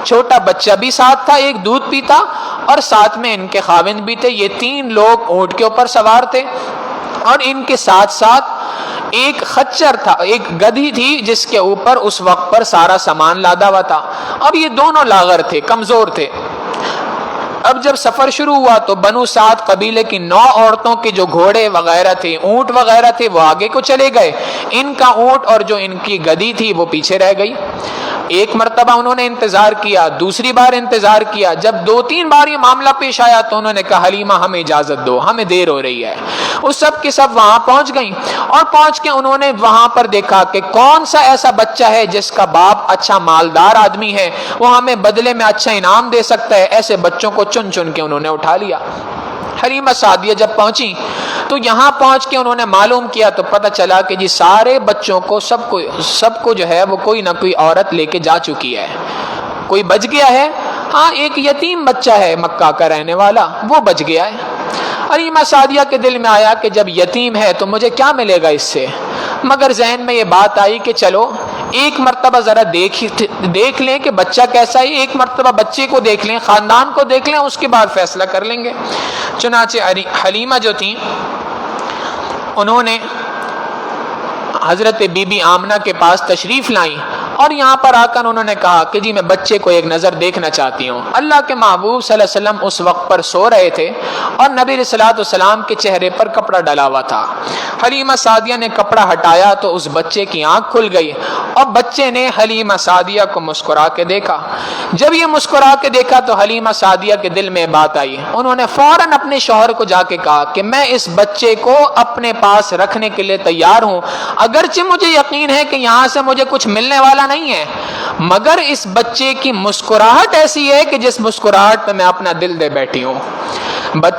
چھوٹا بچہ بھی ساتھ تھا، ایک دودھ پیتا، اور ساتھ میں ان کے خاوند بھی تھے۔ یہ 3 لوگ اونٹ کے اوپر سوار تھے، اور ان کے ساتھ ساتھ ایک خچر تھا، ایک گدھی تھی جس کے اوپر اس وقت پر سارا سامان لادا ہوا تھا۔ اب یہ دونوں لاغر تھے، کمزور تھے۔ اب جب سفر شروع ہوا تو بنو سعد قبیلے کی 9 عورتوں کے جو گھوڑے وغیرہ تھے، اونٹ وغیرہ تھے، وہ آگے کو چلے گئے، ان کا اونٹ اور جو ان کی گدھی تھی وہ پیچھے رہ گئی۔ ایک مرتبہ انہوں نے انتظار کیا، دوسری بار انتظار کیا، جب 2-3 بار یہ معاملہ پیش آیا تو انہوں نے کہا حلیمہ ہمیں اجازت دو، ہمیں دیر ہو رہی ہے۔ اس سب کے سب وہاں پہنچ گئیں، اور پہنچ کے انہوں نے وہاں پر دیکھا کہ کون سا ایسا بچہ ہے جس کا باپ اچھا مالدار آدمی ہے، وہ ہمیں بدلے میں اچھا انعام دے سکتا ہے۔ ایسے بچوں کو چن چن کے انہوں نے اٹھا لیا۔ حلیمہ سعدیہ جب پہنچی تو یہاں پہنچ کے انہوں نے معلوم کیا تو پتہ چلا کہ جی سارے بچوں کو سب کو جو ہے وہ کوئی نہ کوئی عورت لے کے جا چکی ہے۔ کوئی بچ گیا ہے، ہاں ایک یتیم بچہ ہے مکہ کا رہنے والا، وہ بچ گیا ہے۔ حلیمہ سعدیہ کے دل میں آیا کہ جب یتیم ہے تو مجھے کیا ملے گا اس سے، مگر ذہن میں یہ بات آئی کہ چلو ایک مرتبہ ذرا دیکھ لیں کہ بچہ کیسا ہے، ایک مرتبہ بچے کو دیکھ لیں، خاندان کو دیکھ لیں، اس کے بعد فیصلہ کر لیں گے۔ چنانچہ حلیمہ جو تھیں انہوں نے حضرت بی بی آمنہ کے پاس تشریف لائیں، اور یہاں پر آ کر انہوں نے کہا کہ جی میں بچے کو ایک نظر دیکھنا چاہتی ہوں۔ اللہ کے محبوب صلی اللہ علیہ وسلم اس وقت پر سو رہے تھے، اور نبی علیہ الصلوۃ والسلام کے چہرے پر کپڑا ڈلا ہوا تھا۔ حلیمہ سعدیہ نے کپڑا ہٹایا تو اس بچے کی آنکھ کھل گئی، اور بچے نے حلیمہ سعدیہ کو مسکرا کے دیکھا۔ جب یہ مسکرا کے دیکھا تو حلیمہ سعدیہ کے دل میں بات آئی، انہوں نے فوراً اپنے شوہر کو جا کے کہا کہ میں اس بچے کو اپنے پاس رکھنے کے لیے تیار ہوں، اگرچہ مجھے یقین ہے کہ یہاں سے مجھے کچھ ملنے والا نہیں ہے، مگر اس بچے کی مسکراہٹ ایسی ہے کہ جس مسکراہٹ پہ میں اپنا دل دے بیٹھی ہوں۔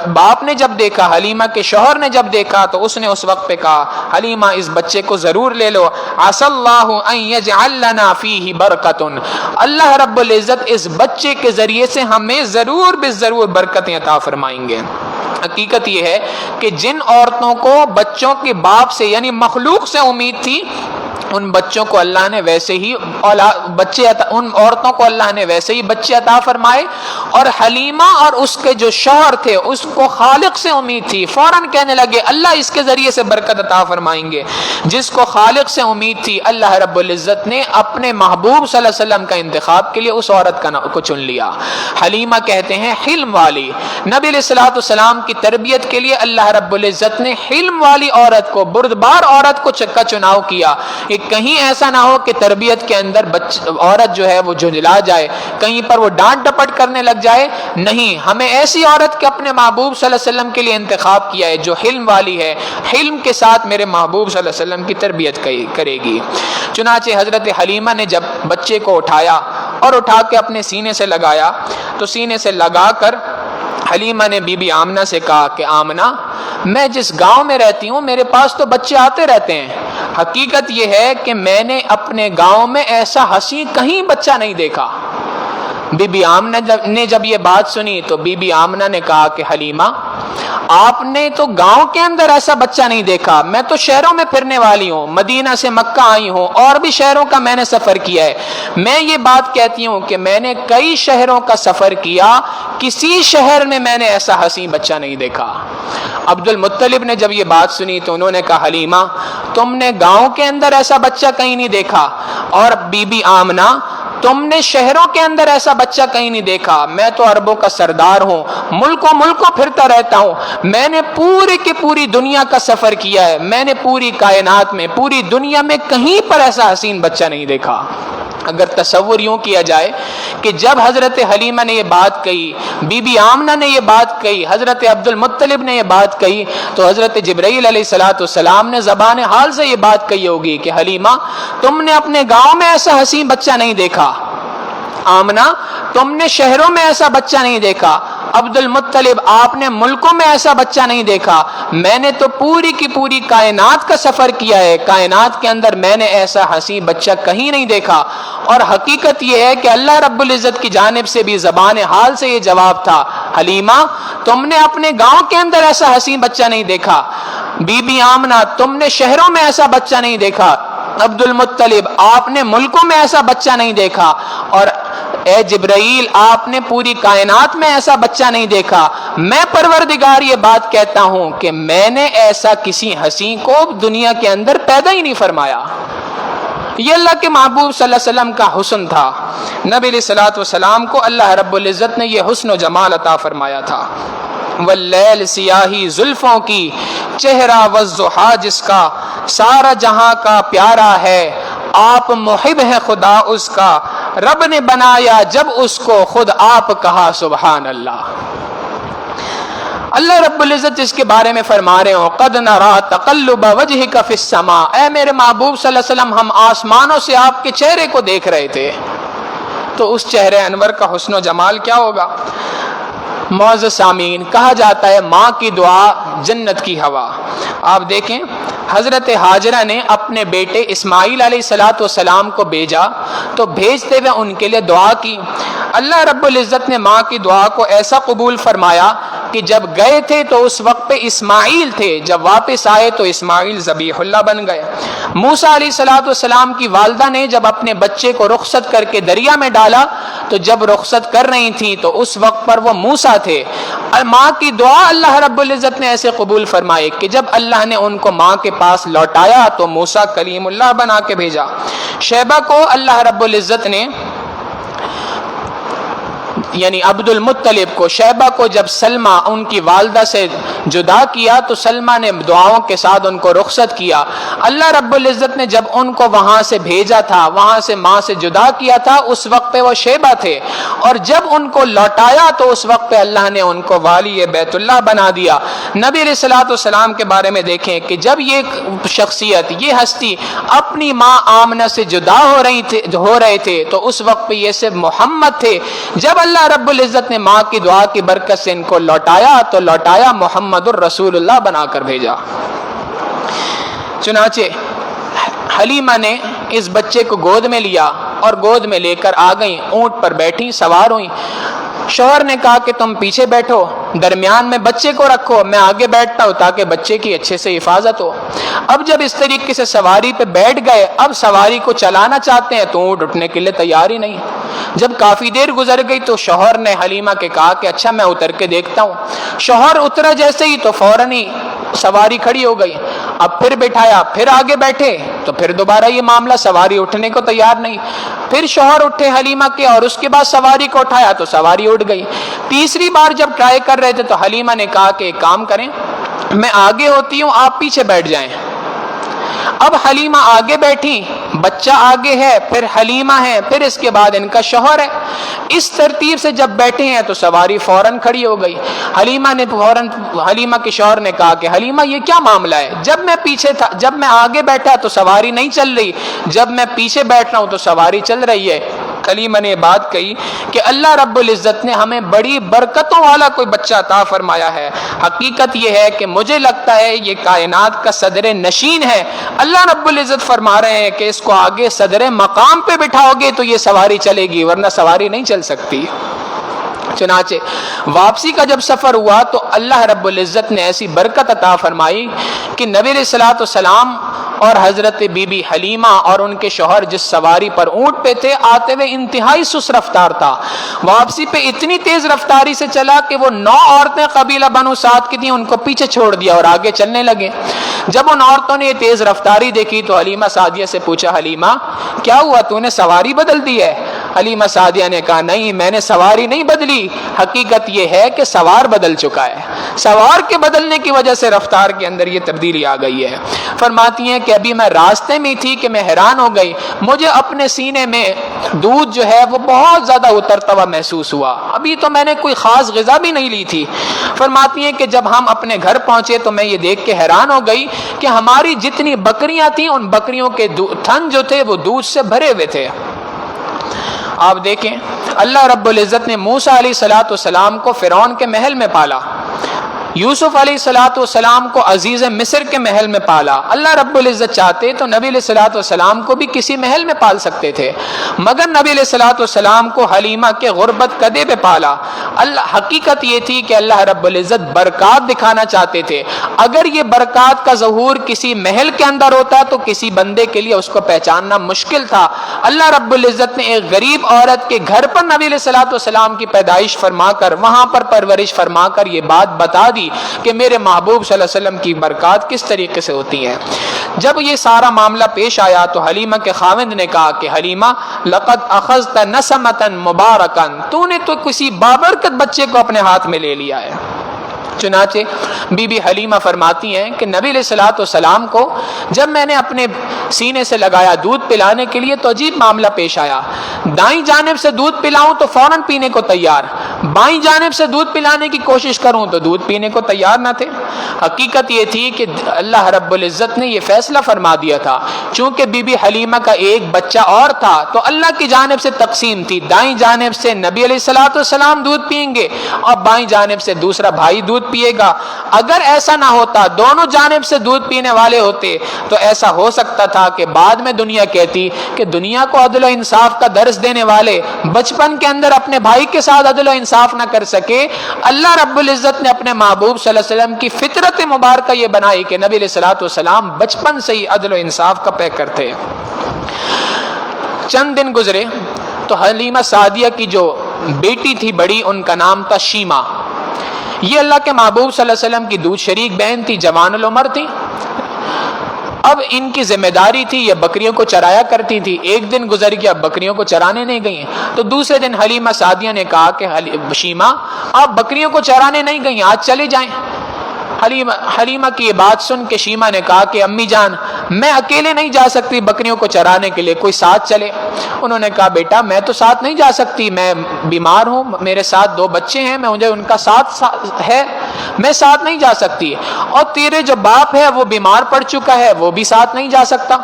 باپ نے جب دیکھا، حلیمہ کے شوہر نے جب دیکھا تو اس نے اس وقت پہ کہا حلیمہ اس بچے کو ضرور لے لو، عسى الله ان يجعل لنا فيه برکۃ، اللہ رب العزت اس بچے کے ذریعے سے ہمیں ضرور بالضرور برکتیں عطا فرمائیں گے۔ حقیقت یہ ہے کہ جن عورتوں کو بچوں کے باپ سے یعنی مخلوق سے امید تھی، ان بچوں کو اللہ نے ویسے ہی ان عورتوں کو اللہ نے ویسے ہی بچے عطا فرمائے، اور حلیمہ اور اس کے جو شوہر تھے اس کو خالق سے امید تھی، فوراً کہنے لگے اللہ اس کے ذریعے سے برکت عطا فرمائیں گے۔ جس کو خالق سے امید تھی اللہ رب العزت نے اپنے محبوب صلی اللہ علیہ وسلم کا انتخاب کے لیے اس عورت کو چن لیا۔ حلیمہ کہتے ہیں حلم والی، نبی علیہ الصلوۃ والسلام کی تربیت کے لیے اللہ رب العزت نے حلم والی عورت کو، بردبار عورت کو کا چناؤ کیا کہ کہیں ایسا نہ ہو کہ تربیت کے اندر عورت جو ہے وہ جھنجلا جائے، کہیں پر وہ ڈانٹ ڈپٹ کرنے لگ جائے۔ نہیں، ہمیں ایسی عورت کے اپنے محبوب صلی اللہ علیہ وسلم کے لیے انتخاب کیا ہے جو حلم والی ہے، حلم کے ساتھ میرے محبوب صلی اللہ علیہ وسلم کی تربیت کرے گی۔ چنانچہ حضرت حلیمہ نے جب بچے کو اٹھایا اور اٹھا کے اپنے سینے سے لگایا تو سینے سے لگا کر حلیمہ نے بی بی آمنہ سے کہا کہ آمنہ، میں جس گاؤں میں رہتی ہوں میرے پاس تو بچے آتے رہتے ہیں، حقیقت یہ ہے کہ میں نے اپنے گاؤں میں ایسا حسین کہیں بچہ نہیں دیکھا۔ بی بی آمنہ نے جب یہ بات سنی تو بی بی آمنہ نے کہا کہ حلیمہ، آپ نے تو گاؤں کے اندر ایسا بچہ نہیں دیکھا، میں تو شہروں میں پھرنے والی ہوں، مدینہ سے مکہ آئی ہوں، اور بھی شہروں کا میں نے سفر کیا ہے، میں یہ بات کہتی ہوں کہ میں نے کئی شہروں کا سفر کیا، کسی شہر میں نے ایسا حسین بچہ نہیں دیکھا۔ عبد المطلب نے جب یہ بات سنی تو انہوں نے کہا حلیمہ، تم نے گاؤں کے اندر ایسا بچہ کہیں نہیں دیکھا، اور بی بی آمنہ تم نے شہروں کے اندر ایسا بچہ کہیں نہیں دیکھا، میں تو عربوں کا سردار ہوں، ملکوں پھرتا رہتا ہوں، میں نے پوری کی پوری دنیا کا سفر کیا ہے، میں نے پوری کائنات میں، پوری دنیا میں کہیں پر ایسا حسین بچہ نہیں دیکھا۔ اگر تصور یوں کیا جائے کہ جب حضرت حلیمہ نے یہ بات کہی، بی بی آمنہ نے یہ بات کہی، حضرت عبد المطلب نے یہ بات کہی، تو حضرت جبرائیل علیہ السلام نے زبان حال سے یہ بات کہی ہوگی کہ حلیمہ، تم نے اپنے گاؤں میں ایسا حسین بچہ نہیں دیکھا۔ آمنہ تم نے شہروں میں ایسا بچہ نہیں دیکھا، عبد المطلب آپ نے ملکوں میں ایسا بچہ نہیں دیکھا، میں نے تو پوری کی پوری کائنات کا سفر کیا ہے، کائنات کے اندر میں نے ایسا حسین بچہ کہیں نہیں دیکھا۔ اور حقیقت یہ ہے کہ اللہ رب العزت کی جانب سے بھی زبان حال سے یہ جواب تھا، حلیمہ تم نے اپنے گاؤں کے اندر ایسا حسین بچہ نہیں دیکھا، بی بی آمنہ تم نے شہروں میں ایسا بچہ نہیں دیکھا، عبد المطلب آپ نے ملکوں میں ایسا بچہ نہیں دیکھا، اور اے جبرائیل آپ نے پوری کائنات میں ایسا بچہ نہیں دیکھا۔ میں پروردگار یہ بات کہتا ہوں کہ میں نے ایسا کسی حسین کو دنیا کے اندر پیدا ہی نہیں فرمایا۔ یہ اللہ کے محبوب صلی اللہ علیہ وسلم کا حسن تھا، نبی علیہ الصلوۃ والسلام کو اللہ رب العزت نے یہ حسن و جمال عطا فرمایا تھا۔ واللیل سیاہی زلفوں کی، چہرہ والضحیٰ جس کا، سارا جہاں کا پیارا ہے، آپ محب ہیں خدا اس کا، رب نے بنایا جب اس کو خود آپ کہا سبحان اللہ۔ اللہ رب العزت اس کے بارے میں فرما رہے ہوں قد نرا تقلب وجهك في السماء، اے میرے محبوب صلی اللہ علیہ وسلم ہم آسمانوں سے آپ کے چہرے کو دیکھ رہے تھے، تو اس چہرے انور کا حسن و جمال کیا ہوگا۔ معزز سامعین، کہا جاتا ہے ماں کی دعا جنت کی ہوا۔ آپ دیکھیں حضرت ہاجرہ نے اپنے بیٹے اسماعیل علیہ السلام کو بھیجا تو بھیجتے ہوئے ان کے لیے دعا کی، اللہ رب العزت نے ماں کی دعا کو ایسا قبول فرمایا کہ جب گئے تھے تو اس وقت پہ اسماعیل تھے، جب واپس آئے تو اسماعیل ذبیح اللہ بن گئے۔ موسیٰ علیہ السلام کی والدہ نے جب اپنے بچے کو رخصت کر کے دریا میں ڈالا تو جب رخصت کر رہی تھی تو اس وقت پر وہ موسیٰ تھے۔ ماں کی دعا اللہ رب العزت نے ایسے قبول فرمائی کہ جب اللہ نے ان کو ماں کے پاس لوٹایا تو موسیٰ کلیم اللہ بنا کے بھیجا۔ شیبہ کو اللہ رب العزت نے یعنی عبد المطلب کو، شیبہ کو جب سلمہ ان کی والدہ سے جدا کیا تو سلمہ نے دعاؤں کے ساتھ ان کو رخصت کیا۔ اللہ رب العزت نے جب ان کو وہاں سے بھیجا تھا، وہاں سے ماں سے جدا کیا تھا، اس وقت پہ وہ شیبہ تھے، اور جب ان کو لوٹایا تو اس وقت پہ اللہ نے ان کو والی بیت اللہ بنا دیا۔ نبی علیہ الصلوۃ والسلام کے بارے میں دیکھیں کہ جب یہ شخصیت، یہ ہستی اپنی ماں آمنہ سے جدا ہو رہے تھے تو اس وقت پہ یہ صرف محمد تھے۔ جب اللہ رب العزت نے ماں کی دعا کی برکت سے ان کو لوٹایا تو لوٹایا محمد الرسول اللہ بنا کر بھیجا۔ چنانچہ حلیمہ نے اس بچے کو گود میں لیا اور گود میں لے کر آ گئیں، اونٹ پر بیٹھی، سوار ہوئیں۔ شوہر نے کہا کہ تم پیچھے بیٹھو، درمیان میں بچے کو رکھو، میں آگے بیٹھتا ہوں تاکہ بچے کی اچھے سے حفاظت ہو۔ اب جب اس طریقے سے سواری پہ بیٹھ گئے، اب سواری کو چلانا چاہتے ہیں تو اونٹ اٹھنے کے لیے تیار ہی نہیں۔ جب کافی دیر گزر گئی تو شوہر نے حلیمہ کے کہا کہ اچھا میں اتر کے دیکھتا ہوں۔ شوہر اترا جیسے ہی تو فوراً ہی سواری کھڑی ہو گئی۔ اب پھر بٹھایا، پھر آگے بیٹھے تو پھر دوبارہ یہ معاملہ، سواری اٹھنے کو تیار نہیں۔ پھر شوہر اٹھے حلیمہ کے اور اس کے بعد سواری کو اٹھایا تو سواری اٹھ گئی۔ تیسری بار جب ٹرائی کر رہے تھے تو حلیمہ نے کہا کہ ایک کام کریں، میں آگے ہوتی ہوں آپ پیچھے بیٹھ جائیں۔ اب حلیمہ آگے بیٹھی، بچہ آگے ہے، پھر حلیمہ ہے، پھر اس کے بعد ان کا شوہر ہے۔ اس ترتیب سے جب بیٹھے ہیں تو سواری فوراً کھڑی ہو گئی۔ حلیمہ کے شوہر نے کہا کہ حلیمہ یہ کیا معاملہ ہے، جب میں پیچھے تھا، جب میں آگے بیٹھا تو سواری نہیں چل رہی، جب میں پیچھے بیٹھ رہا ہوں تو سواری چل رہی ہے۔ حلیمہ نے بات کہی کہ اللہ رب العزت نے ہمیں بڑی برکتوں والا کوئی بچہ عطا فرمایا ہے۔ حقیقت یہ ہے کہ مجھے لگتا ہے یہ کائنات کا صدر نشین ہے۔ اللہ رب العزت فرما رہے ہیں کہ اس کو آگے صدر مقام پہ بٹھاؤ گے تو یہ سواری چلے گی، ورنہ سواری نہیں چل سکتی۔ چنانچہ واپسی کا جب سفر ہوا تو اللہ رب العزت نے ایسی برکت عطا فرمائی کہ نبی علیہ الصلوۃ والسلام اور حضرت بی بی حلیمہ اور ان کے شوہر جس سواری پر اونٹ پہ تھے، آتے ہوئے انتہائی سست رفتار تھا، واپسی پہ اتنی تیز رفتاری سے چلا کہ وہ 9 عورتیں قبیلہ بنو سعد کی تھیں، ان کو پیچھے چھوڑ دیا اور آگے چلنے لگے۔ جب ان عورتوں نے یہ تیز رفتاری دیکھی تو حلیمہ سعدیہ سے پوچھا، حلیمہ کیا ہوا، تو نے سواری بدل دی ہے؟ حلیمہ سعدیہ نے کہا نہیں، میں نے سواری نہیں بدلی، حقیقت یہ ہے کہ سوار بدل چکا ہے، سوار کے بدلنے کی وجہ سے رفتار کے اندر یہ تبدیلی آ گئی ہے۔ فرماتی ہیں کہ ابھی میں راستے میں تھی کہ میں حیران ہو گئی، مجھے اپنے سینے میں دودھ جو ہے وہ بہت زیادہ اترتا ہوا محسوس ہوا، ابھی تو میں نے کوئی خاص غذا بھی نہیں لی تھی۔ فرماتی ہیں کہ جب ہم اپنے گھر پہنچے تو میں یہ دیکھ کے حیران ہو گئی کہ ہماری جتنی بکریاں تھیں ان بکریوں کے تھن جو تھے وہ دودھ سے بھرے ہوئے تھے۔ آپ دیکھیں اللہ رب العزت نے موسیٰ علیہ السلام کو فرعون کے محل میں پالا، یوسف علیہ السلام کو عزیز مصر کے محل میں پالا۔ اللہ رب العزت چاہتے تو نبی علیہ السلام کو بھی کسی محل میں پال سکتے تھے، مگر نبی علیہ السلام کو حلیمہ کے غربت قدے پہ پالا۔ اللہ حقیقت یہ تھی کہ اللہ رب العزت برکات دکھانا چاہتے تھے۔ اگر یہ برکات کا ظہور کسی محل کے اندر ہوتا تو کسی بندے کے لیے اس کو پہچاننا مشکل تھا۔ اللہ رب العزت نے ایک غریب عورت کے گھر پر نبی علیہ السلام کی پیدائش فرما کر، وہاں پر پرورش فرما کر یہ بات بتا دی کہ میرے محبوب صلی اللہ علیہ وسلم کی برکات کس طریقے سے ہوتی ہیں۔ جب یہ سارا معاملہ پیش آیا تو حلیمہ کے خاوند نے کہا کہ حلیمہ لقد اخذت نسمۃ مبارکا، تو نے تو کسی بابرکت بچے کو اپنے ہاتھ میں لے لیا ہے۔ چنانچہ بی بی حلیمہ فرماتی ہیں کہ نبی علیہ السلام کو جب میں نے اپنے سینے سے لگایا دودھ پلانے کے لیے تو عجیب معاملہ پیش آیا۔ دائیں جانب سے دودھ پلاؤں تو فوراً پینے کو تیار، بائیں جانب سے دودھ پلانے کی کوشش کروں تو دودھ پینے کو تیار نہ تھے۔ حقیقت یہ تھی کہ اللہ رب العزت نے یہ فیصلہ فرما دیا تھا، چونکہ بی بی حلیمہ کا ایک بچہ اور تھا تو اللہ کی جانب سے تقسیم تھی، دائیں جانب سے نبی علیہ السلام دودھ پئیں گے اور بائیں جانب سے دوسرا بھائی دودھ پیے گا۔ اگر ایسا نہ ہوتا، دونوں جانب سے دودھ پینے والے ہوتے تو ایسا ہو سکتا تھا کہ بعد میں دنیا کہتی کہ دنیا کو عدل و انصاف کا درس دینے والے بچپن کے اندر اپنے بھائی کے ساتھ عدل و انصاف نہ کر سکے۔ اللہ رب العزت نے اپنے محبوب صلی اللہ علیہ وسلم کی فطرت مبارکہ یہ بنائی کہ نبی علیہ السلام بچپن سے ہی عدل و انصاف کا پیکر تھے۔ چند دن گزرے تو حلیمہ سعدیہ کی جو بیٹی تھی بڑی، ان کا نام تھا شیمہ۔ یہ اللہ کے محبوب صلی اللہ علیہ وسلم کی دودھ شریک بہن تھی، جوان العمر تھی۔ اب ان کی ذمہ داری تھی، یہ بکریوں کو چرایا کرتی تھی۔ ایک دن گزر گیا، بکریوں کو چرانے نہیں گئیں، تو دوسرے دن حلیمہ سعدیہ نے کہا کہ شیمہ آپ بکریوں کو چرانے نہیں گئیں، آج چلے جائیں۔ حلیمہ کی یہ بات سن کے شیمہ نے کہا کہ امی جان میں اکیلے نہیں جا سکتی بکریوں کو چرانے کے لیے، کوئی ساتھ چلے۔ انہوں نے کہا بیٹا میں تو ساتھ نہیں جا سکتی، میں بیمار ہوں، میرے ساتھ 2 بچے ہیں، مجھے ان کا ساتھ ہے، میں ساتھ نہیں جا سکتی، اور تیرے جو باپ ہے وہ بیمار پڑ چکا ہے، وہ بھی ساتھ نہیں جا سکتا،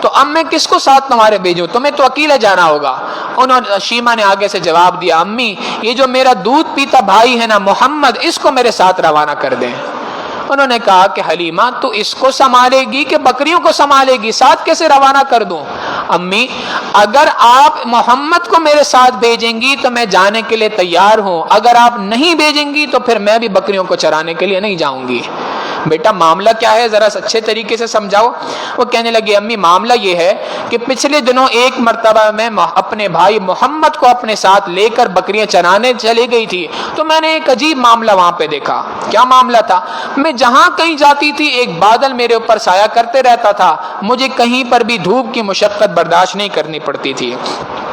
تو اب میں کس کو ساتھ تمہارے بھیجوں، تمہیں تو اکیلے جانا ہوگا۔ شیمہ نے آگے سے جواب دیا امی یہ جو میرا دودھ پیتا بھائی ہے نا محمد، اس کو میرے ساتھ روانہ کر دیں۔ انہوں نے کہا کہ حلیمہ تو اس کو سنبھالے گی کہ بکریوں کو سنبھالے گی، ساتھ کیسے روانہ کر دوں؟ امی اگر آپ محمد کو میرے ساتھ بھیجیں گی تو میں جانے کے لیے تیار ہوں، اگر آپ نہیں بھیجیں گی تو پھر میں بھی بکریوں کو چرانے کے لیے نہیں جاؤں گی۔ بیٹا معاملہ کیا ہے، ذرا اچھے طریقے سے سمجھاؤ۔ وہ کہنے لگی امی معاملہ یہ ہے کہ پچھلے دنوں ایک مرتبہ میں اپنے بھائی محمد کو اپنے ساتھ لے کر بکریاں چرانے چلی گئی تھی، تو میں نے ایک عجیب معاملہ وہاں پہ دیکھا۔ کیا معاملہ تھا؟ میں جہاں کہیں جاتی تھی ایک بادل میرے اوپر سایہ کرتے رہتا تھا، مجھے کہیں پر بھی دھوپ کی مشقت برداشت نہیں کرنی پڑتی تھی۔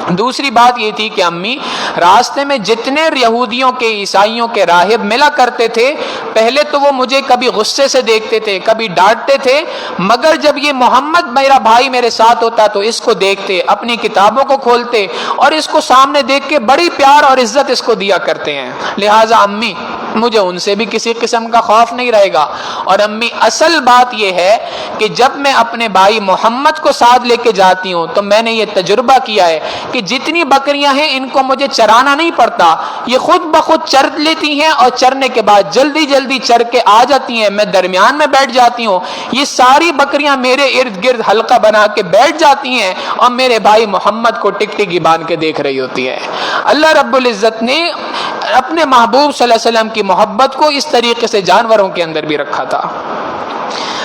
دوسری بات یہ تھی کہ امی راستے میں جتنے یہودیوں کے عیسائیوں کے راہب ملا کرتے تھے، پہلے تو وہ مجھے کبھی غصے سے دیکھتے تھے، کبھی ڈانٹتے تھے، مگر جب یہ محمد میرا بھائی میرے ساتھ ہوتا تو اس کو دیکھتے، اپنی کتابوں کو کھولتے اور اس کو سامنے دیکھ کے بڑی پیار اور عزت اس کو دیا کرتے ہیں۔ لہٰذا امی مجھے ان سے بھی کسی قسم کا خوف نہیں رہے گا۔ اور امی اصل بات یہ ہے کہ جب میں اپنے بھائی محمد کو ساتھ لے کے جاتی ہوں تو میں نے یہ تجربہ کیا ہے کہ جتنی بکریاں ہیں ان کو مجھے چرانا نہیں پڑتا، یہ خود بخود چر لیتی ہیں اور چرنے کے بعد جلدی جلدی چر کے آ جاتی ہیں، میں درمیان میں بیٹھ جاتی ہوں، یہ ساری بکریاں میرے ارد گرد حلقہ بنا کے بیٹھ جاتی ہیں اور میرے بھائی محمد کو ٹکٹکی باندھ کے دیکھ رہی ہوتی ہے۔ اللہ رب العزت نے اپنے محبوب صلی اللہ علیہ وسلم کی محبت کو اس طریقے سے جانوروں کے اندر بھی رکھا تھا۔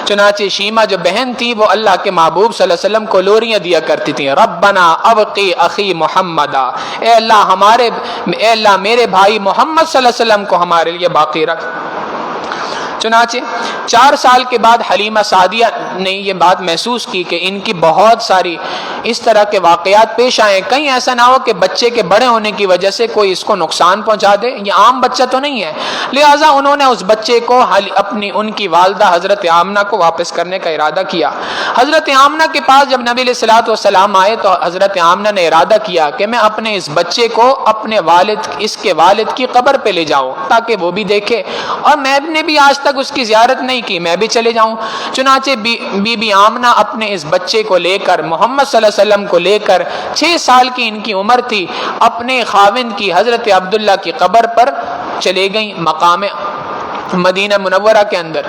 چنانچہ شیمہ جو بہن تھی وہ اللہ کے محبوب صلی اللہ علیہ وسلم کو لوریاں دیا کرتی تھیں، ربنا ابقی اخی محمدا، اے اللہ میرے بھائی محمد صلی اللہ علیہ وسلم کو ہمارے لیے باقی رکھ۔ چنانچہ 4 سال کے بعد حلیمہ سعدیہ نے یہ بات محسوس کی کہ ان کی بہت ساری اس طرح کے واقعات پیش آئے، کہیں ایسا نہ ہو کہ بچے کے بڑے ہونے کی وجہ سے کوئی اس کو نقصان پہنچا دے، یہ عام بچہ تو نہیں ہے۔ لہٰذا انہوں نے اس بچے کو ان کی والدہ حضرت آمنہ کو واپس کرنے کا ارادہ کیا۔ حضرت آمنہ کے پاس جب نبی علیہ الصلوۃ والسلام آئے تو حضرت آمنہ نے ارادہ کیا کہ میں اپنے اس بچے کو اپنے اس کے والد کی قبر پہ لے جاؤں تاکہ وہ بھی دیکھے، اور میں نے بھی آج تک اس کی زیارت نہیں کی، میں بھی چلے جاؤں۔ چنانچہ بی بی آمنہ اپنے اس بچے کو لے کر، محمد صلی اللہ علیہ وسلم کو لے کر، 6 سال کی ان کی عمر تھی، اپنے خاوند کی حضرت عبداللہ کی قبر پر چلے گئیں مقام مدینہ منورہ کے اندر۔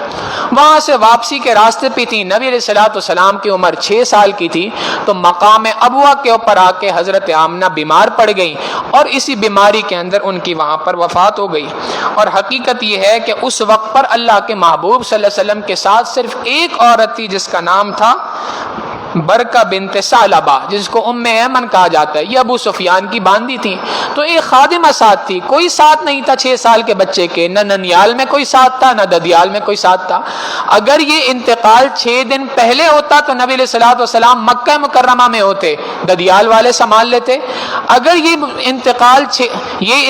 وہاں سے واپسی کے راستے پہ تھی، نبی علیہ الصلوۃ والسلام کی عمر 6 سال کی تھی، تو مقام ابوا کے اوپر آ کے حضرت آمنہ بیمار پڑ گئی اور اسی بیماری کے اندر ان کی وہاں پر وفات ہو گئی۔ اور حقیقت یہ ہے کہ اس وقت پر اللہ کے محبوب صلی اللہ علیہ وسلم کے ساتھ صرف ایک عورت تھی جس کا نام تھا برکہ بنت ثعلبہ، جس کو ام ایمن کہا جاتا ہے، یہ ابو سفیان کی باندی تھی۔ تو ایک خادمہ ساتھ تھی، کوئی ساتھ نہیں تھا 6 سال کے بچے کے، نہ ننیال میں کوئی ساتھ تھا، نہ ددیال میں کوئی ساتھ تھا۔ اگر یہ انتقال 6 دن پہلے ہوتا تو نبی علیہ الصلوۃ والسلام مکہ مکرمہ میں ہوتے، ددیال والے سنبھال لیتے۔ اگر یہ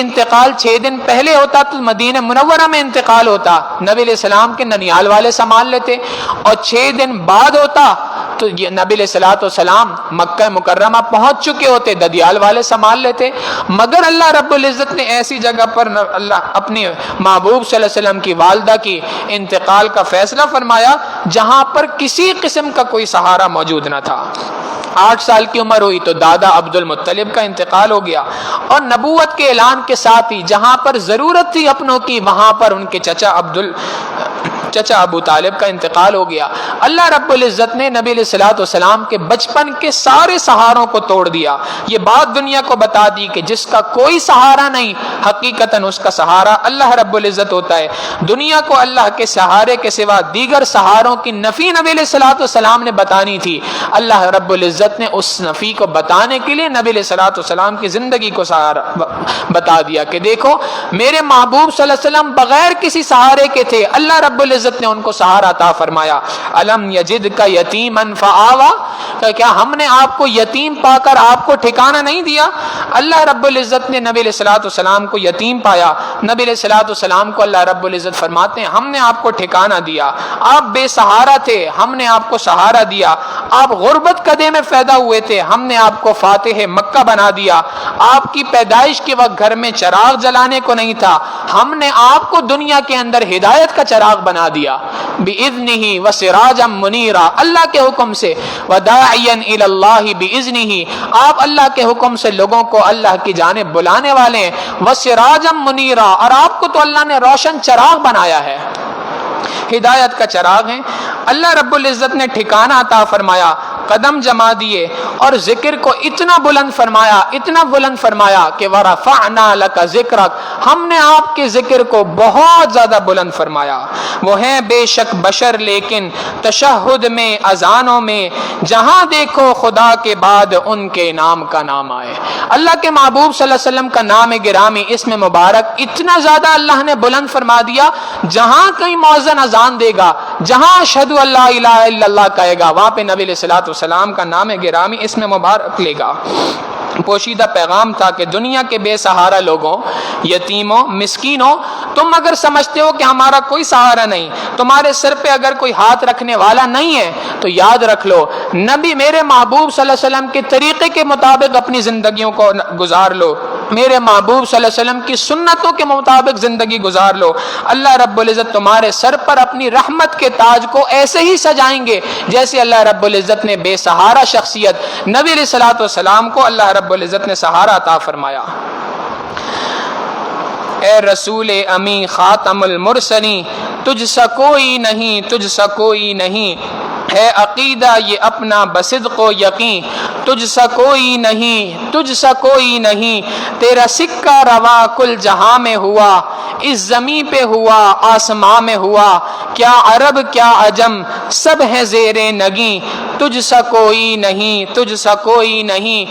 انتقال 6 دن پہلے ہوتا تو مدینہ منورہ میں انتقال ہوتا، نبی علیہ السلام کے ننیال والے سنبھال لیتے، اور 6 دن بعد ہوتا تو یہ نبی علیہ الصلوۃ والسلام مکہ مکرمہ پہنچ چکے ہوتے، ددیال والے سنبھال لیتے۔ مگر اللہ رب العزت نے ایسی جگہ پر اللہ اپنے محبوب صلی اللہ علیہ وسلم کی والدہ کی انتقال کا فیصلہ فرمایا جہاں پر کسی قسم کا کوئی سہارا موجود نہ تھا۔ 8 سال کی عمر ہوئی تو دادا عبد المطلب کا انتقال ہو گیا، اور نبوت کے اعلان کے ساتھ ہی جہاں پر ضرورت تھی اپنوں کی، وہاں پر ان کے چچا ابو طالب کا انتقال ہو گیا۔ اللہ رب العزت نے نبی علیہ الصلوۃ والسلام کے بچپن کے سارے سہاروں کو توڑ دیا۔ یہ بات دنیا کو بتا دی کہ جس کا کوئی سہارا نہیں، حقیقتاً اس کا سہارا اللہ رب العزت ہوتا ہے۔ دنیا کو اللہ کے سہارے کے سوا دیگر سہاروں کی نفی نبی علیہ الصلوۃ والسلام نے بتانی تھی۔ اللہ رب العزت نے اس نفی کو بتانے کے لیے نبی علیہ الصلوۃ والسلام کی زندگی کو سہارا بتا دیا کہ دیکھو میرے محبوب صلی اللہ علیہ وسلم بغیر کسی سہارے کے تھے، اللہ رب العزت نے ان کو سہارا عطا فرمایا۔ الم یجدک یتیما فآوی، کہ کیا ہم نے آپ کو یتیم پا کر آپ کو ٹھکانہ نہیں دیا؟ اللہ رب العزت نے نبی علیہ الصلوۃ والسلام کو یتیم پایا۔ نبی علیہ الصلوۃ والسلام کو اللہ رب العزت فرماتے ہیں ہم نے آپ کو ٹھکانہ دیا، آپ بے سہارا تھے، ہم نے آپ کو سہارا دیا، آپ غربت قدے میں پیدا ہوئے تھے، ہم نے آپ کو فاتح مکہ بنا دیا، آپ کی پیدائش کے وقت گھر میں چراغ جلانے کو نہیں تھا، ہم نے آپ کو دنیا کے اندر ہدایت کا چراغ بنا دیا، بِإِذْنِهِ وَسِرَاجًا مُنِيرًا، اللہ کے حکم سے، وَدَاعِيًا إِلَى اللَّهِ بِإِذْنِهِ، آپ اللہ کے حکم سے لوگوں کو اللہ کی جانب بلانے والے ہیں، وَسِرَاجًا مُنِيرًا، اور آپ کو تو اللہ نے روشن چراغ بنایا ہے، ہدایت کا چراغ ہے۔ اللہ رب العزت نے ٹھکانہ عطا فرمایا، قدم جما دیے، اور ذکر کو اتنا بلند فرمایا کہ وَرَفَعْنَا لَكَ ذِكْرَكَ، ہم نے آپ کے ذکر کو بہت زیادہ بلند فرمایا۔ وہ ہیں بے شک بشر لیکن تشہد میں، اذانوں میں، جہاں دیکھو خدا کے بعد ان کے نام کا نام آئے۔ اللہ کے محبوب صلی اللہ علیہ وسلم کا نام گرامی، اسم مبارک اتنا زیادہ اللہ نے بلند فرما دیا، جہاں کہیں مؤذن اذان دے گا، جہاں اشہد ان لا الہ الا اللہ کہے گا، وہاں پہ نبی علیہ الصلوۃ والسلام کا نام گرامی اسم مبارک لے گا۔ پوشیدہ پیغام تھا کہ دنیا کے بے سہارا لوگوں، یتیموں، مسکینوں، تم اگر سمجھتے ہو کہ ہمارا کوئی سہارا نہیں، تمہارے سر پہ اگر کوئی ہاتھ رکھنے والا نہیں ہے، تو یاد رکھ لو نبی میرے محبوب صلی اللہ علیہ وسلم کے طریقے کے مطابق اپنی زندگیوں کو گزار لو، میرے محبوب صلی اللہ علیہ وسلم کی سنتوں کے مطابق زندگی گزار لو، اللہ رب العزت تمہارے سر پر اپنی رحمت کے تاج کو ایسے ہی سجائیں گے جیسے اللہ رب العزت نے بے سہارا شخصیت نبی علیہ الصلوۃ والسلام کو اللہ رب العزت نے سہارا عطا فرمایا۔ اے رسول امی خاتم المرسلین، تجھ سا کوئی نہیں، تجھ سا کوئی نہیں، ہے عقیدہ یہ اپنا بصدق و یقین، تجھ سا کوئی نہیں، تجھ سا کوئی نہیں، تیرا سکہ روا کل جہاں میں ہوا، اس زمین پہ ہوا، آسماں میں ہوا، کیا عرب کیا عجم سب ہے زیر نگیں، تجھ سا کوئی نہیں، تجھ سا کوئی نہیں،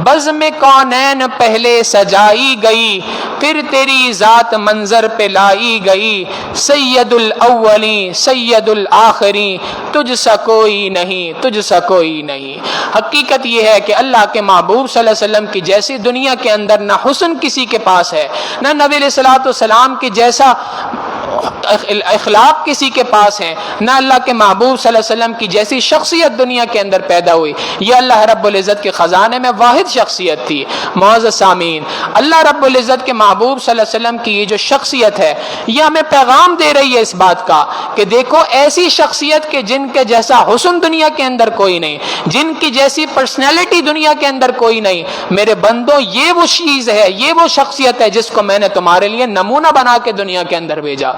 بزم کونین پہلے سجائی گئی، پھر تیری ذات منظر پہ لائی گئی، سید الاولین سید الآخرین، تجھ سا کوئی نہیں، تجھ سا کوئی نہیں۔ حقیقت یہ ہے کہ اللہ کے محبوب صلی اللہ علیہ وسلم کی جیسی دنیا کے اندر نہ حسن کسی کے پاس ہے، نہ نبی علیہ الصلوۃ والسلام کی جیسا اخلاق کسی کے پاس ہیں، نہ اللہ کے محبوب صلی اللہ علیہ وسلم کی جیسی شخصیت دنیا کے اندر پیدا ہوئی۔ یہ اللہ رب العزت کے خزانے میں واحد شخصیت تھی۔ معزز سامعین، اللہ رب العزت کے محبوب صلی اللہ علیہ وسلم کی یہ جو شخصیت ہے، یہ ہمیں پیغام دے رہی ہے اس بات کا کہ دیکھو ایسی شخصیت کے جن کے جیسا حسن دنیا کے اندر کوئی نہیں، جن کی جیسی پرسنالٹی دنیا کے اندر کوئی نہیں، میرے بندوں یہ وہ چیز ہے، یہ وہ شخصیت ہے جس کو میں نے تمہارے لیے نمونہ بنا کے دنیا کے اندر بھیجا۔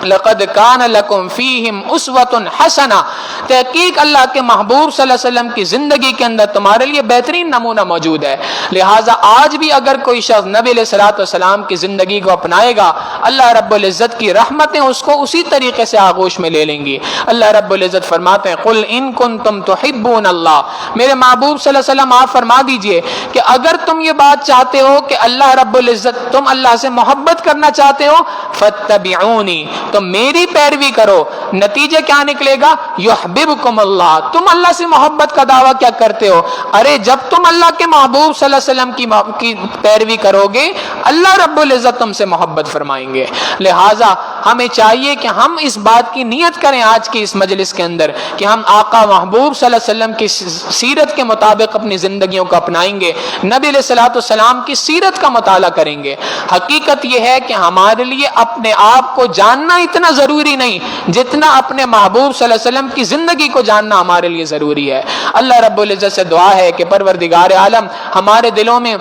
لقد کان لکم فیہم اسوۃ حسنہ، تحقیق اللہ کے محبوب صلی اللہ علیہ وسلم کی زندگی کے اندر تمہارے لیے بہترین نمونہ موجود ہے۔ لہٰذا آج بھی اگر کوئی شخص نبی علیہ الصلوۃ والسلام کی زندگی کو اپنائے گا، اللہ رب العزت کی رحمتیں اس کو اسی طریقے سے آغوش میں لے لیں گی۔ اللہ رب العزت فرماتے ہیں قل ان کنتم تحبون اللہ، میرے محبوب صلی اللہ علیہ وسلم آپ فرما دیجئے کہ اگر تم یہ بات چاہتے ہو کہ اللہ رب العزت تم اللہ سے محبت کرنا چاہتے ہو، فاتبعونی، تو میری پیروی کرو۔ نتیجہ کیا نکلے گا؟ یحببکم اللہ، تم اللہ سے محبت کا دعویٰ کیا کرتے ہو؟ ارے جب تم اللہ کے محبوب صلی اللہ علیہ وسلم کی پیروی کرو گے، اللہ رب العزت تم سے محبت فرمائیں گے۔ لہٰذا ہمیں چاہیے کہ ہم اس بات کی نیت کریں آج کی اس مجلس کے اندر کہ ہم آقا محبوب صلی اللہ علیہ وسلم کی سیرت کے مطابق اپنی زندگیوں کو اپنائیں گے، نبی علیہ الصلوۃ والسلام کی سیرت کا مطالعہ کریں گے۔ حقیقت یہ ہے کہ ہمارے لیے اپنے آپ کو جاننا اتنا ضروری نہیں جتنا اپنے محبوب صلی اللہ علیہ وسلم کی زندگی کو جاننا ہمارے لیے ضروری ہے۔ اللہ رب العزت سے دعا ہے کہ پروردگار عالم ہمارے دلوں میں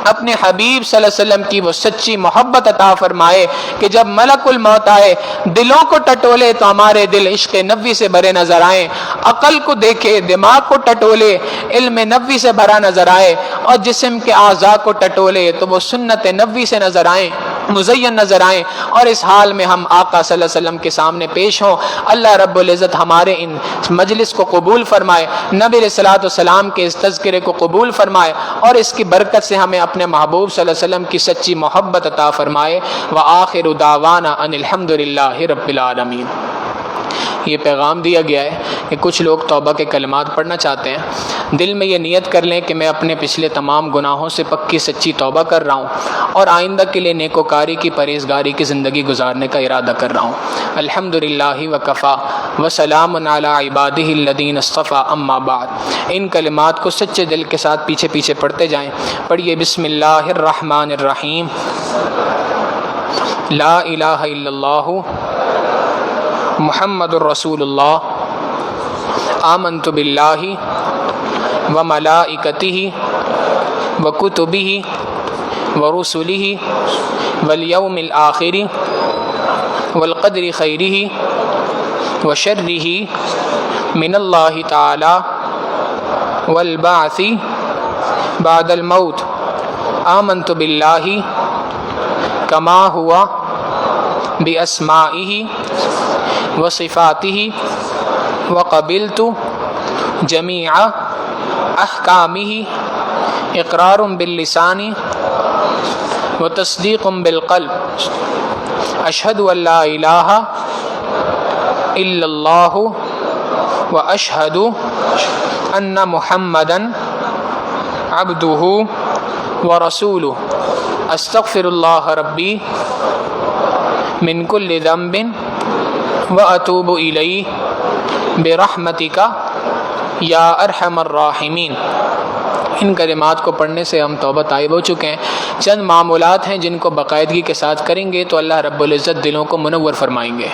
اپنے حبیب صلی اللہ علیہ وسلم کی وہ سچی محبت عطا فرمائے کہ جب ملک الموت آئے دلوں کو ٹٹولے تو ہمارے دل عشق نبوی سے بھرے نظر آئیں، عقل کو دیکھے دماغ کو ٹٹولے علم نبوی سے بھرا نظر آئے، اور جسم کے اعضاء کو ٹٹولے تو وہ سنت نبوی سے نظر آئیں، مزین نظر آئیں، اور اس حال میں ہم آقا صلی اللہ علیہ وسلم کے سامنے پیش ہوں۔ اللہ رب العزت ہمارے ان مجلس کو قبول فرمائے، نبی علیہ الصلوۃ والسلام کے اس تذکرے کو قبول فرمائے، اور اس کی برکت سے ہمیں اپنے محبوب صلی اللہ علیہ وسلم کی سچی محبت عطا فرمائے۔ وآخر دعوانا ان الحمد للہ رب العالمین۔ یہ پیغام دیا گیا ہے کہ کچھ لوگ توبہ کے کلمات پڑھنا چاہتے ہیں، دل میں یہ نیت کر لیں کہ میں اپنے پچھلے تمام گناہوں سے پکی سچی توبہ کر رہا ہوں اور آئندہ کے لیے نیکوکاری کی پرہیزگاری کی زندگی گزارنے کا ارادہ کر رہا ہوں۔ الحمدللہ وکفا وسلام علی عبادہ الذین اصطفیٰ اما بعد۔ ان کلمات کو سچے دل کے ساتھ پیچھے پیچھے پڑھتے جائیں۔ پڑھیے بسم اللہ الرحمن الرحیم۔ لا الہ الا اللہ محمد الرسول اللہ، آمنت باللہ وملائکتہ وکتبہ ورسلہ والیوم الآخر والقدر خیرہ وشرہ من اللہ تعالی والبعث بعد الموت، آمنت باللہ کما ہوا باسمائہ وصفاتہ وقبلت جمیع احکامہ اقرار باللسان وتصدیق بالقلب، اشہد ان لا الہ الا اللہ واشہد ان محمدا عبدہ ورسولہ، استغفر اللہ ربی من کل ذنب واتوب الیہ برحمتک یا ارحم الراحمین۔ ان کلمات کو پڑھنے سے ہم توبہ طائب ہو چکے ہیں۔ چند معمولات ہیں جن کو باقاعدگی کے ساتھ کریں گے تو اللہ رب العزت دلوں کو منور فرمائیں گے۔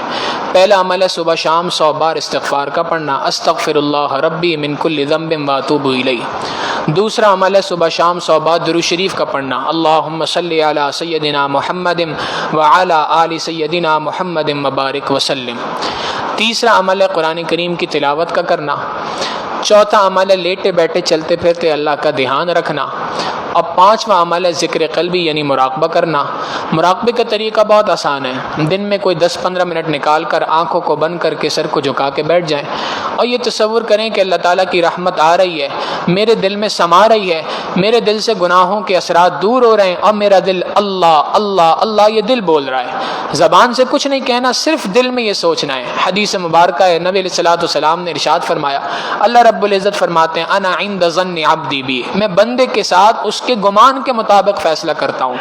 پہلا عمل ہے صبح شام 100 بار استغفار کا پڑھنا، استغفر اللہ ربی من کل ذنب واتوب الیہ۔ دوسرا عمل ہے صبح شام 100 بار درود شریف کا پڑھنا، اللہم صلی علی سیدنا محمد وعلی آل سیدنا محمد وبارک وسلم۔ تیسرا عمل ہے قرآن کریم کی تلاوت کا کرنا۔ چوتھا عمل ہے لیٹے بیٹھے چلتے پھرتے اللہ کا دھیان رکھنا۔ اور پانچواں عمل ہے ذکر قلبی یعنی مراقبہ کرنا۔ مراقبے کا طریقہ بہت آسان ہے، دن میں کوئی 10-15 منٹ نکال کر آنکھوں کو بند کر کے سر کو جھکا کے بیٹھ جائیں اور یہ تصور کریں کہ اللہ تعالیٰ کی رحمت آ رہی ہے، میرے دل میں سما رہی ہے، میرے دل سے گناہوں کے اثرات دور ہو رہے ہیں اور میرا دل اللہ اللہ اللہ یہ دل بول رہا ہے۔ زبان سے کچھ نہیں کہنا، صرف دل میں یہ سوچنا ہے۔ حدیث مبارکہ ہے، نبی علیہ الصلوۃ والسلام نے ارشاد فرمایا، اللہ رب العزت فرماتے ہیں انا عند ظن عبدی بی، میں بندے کے ساتھ اس کے گمان کے مطابق فیصلہ کرتا ہوں۔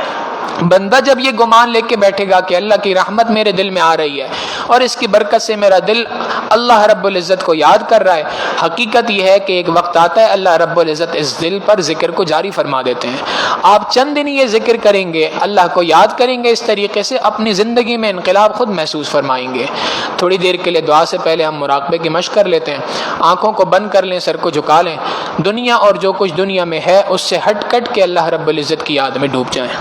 بندہ جب یہ گمان لے کے بیٹھے گا کہ اللہ کی رحمت میرے دل میں آ رہی ہے اور اس کی برکت سے میرا دل اللہ رب العزت کو یاد کر رہا ہے، حقیقت یہ ہے کہ ایک وقت آتا ہے اللہ رب العزت اس دل پر ذکر کو جاری فرما دیتے ہیں۔ آپ چند دن یہ ذکر کریں گے، اللہ کو یاد کریں گے، اس طریقے سے اپنی زندگی میں انقلاب خود محسوس فرمائیں گے۔ تھوڑی دیر کے لیے دعا سے پہلے ہم مراقبے کی مشق کر لیتے ہیں۔ آنکھوں کو بند کر لیں، سر کو جھکا لیں، دنیا اور جو کچھ دنیا میں ہے اس سے ہٹ کٹ کے اللہ رب العزت کی یاد میں ڈوب جائیں۔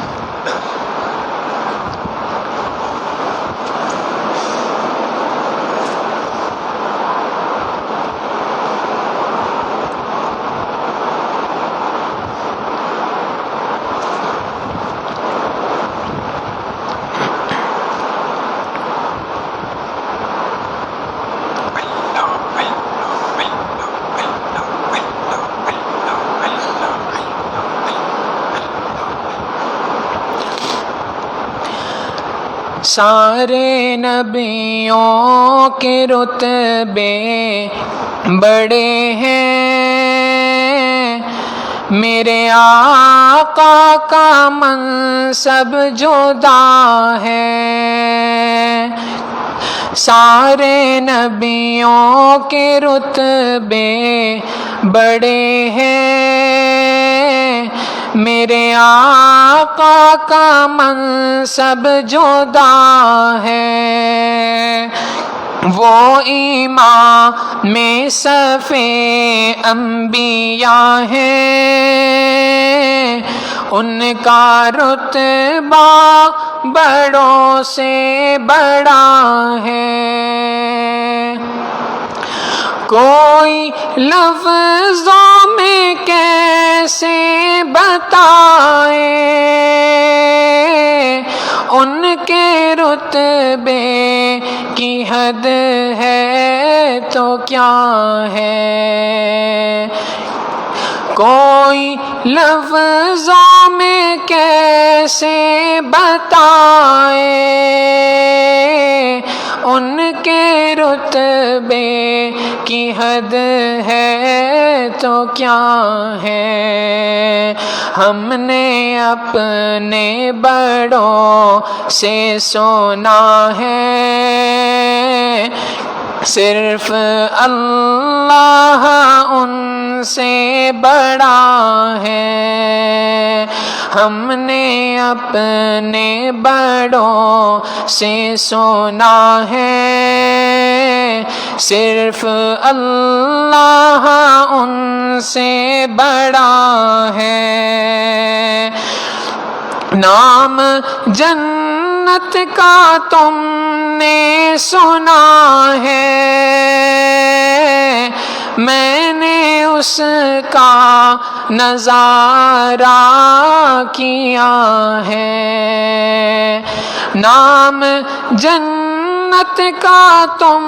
سارے نبیوں کے رتبے بڑے ہیں، میرے آقا کا منصب جدا ہے۔ سارے نبیوں کے رتبے بڑے ہیں، میرے آقا کا منصب جدا ہے۔ وہ امام میں صفِ انبیاء ہیں، ان کا رتبہ بڑوں سے بڑا ہے۔ کوئی لفظوں میں کیسے بتائے ان کے رتبے کی حد ہے تو کیا ہے۔ کوئی لفظوں میں کیسے بتائے ان کے رتبے کی حد ہے تو کیا ہے۔ ہم نے اپنے بڑوں سے سنا ہے، صرف اللہ ان سے بڑا ہے۔ ہم نے اپنے بڑوں سے سنا ہے، صرف اللہ ان سے بڑا ہے۔ نام جنت کا تم نے سنا ہے، میں نے اس کا نظارہ کیا ہے۔ نام جنت کا تم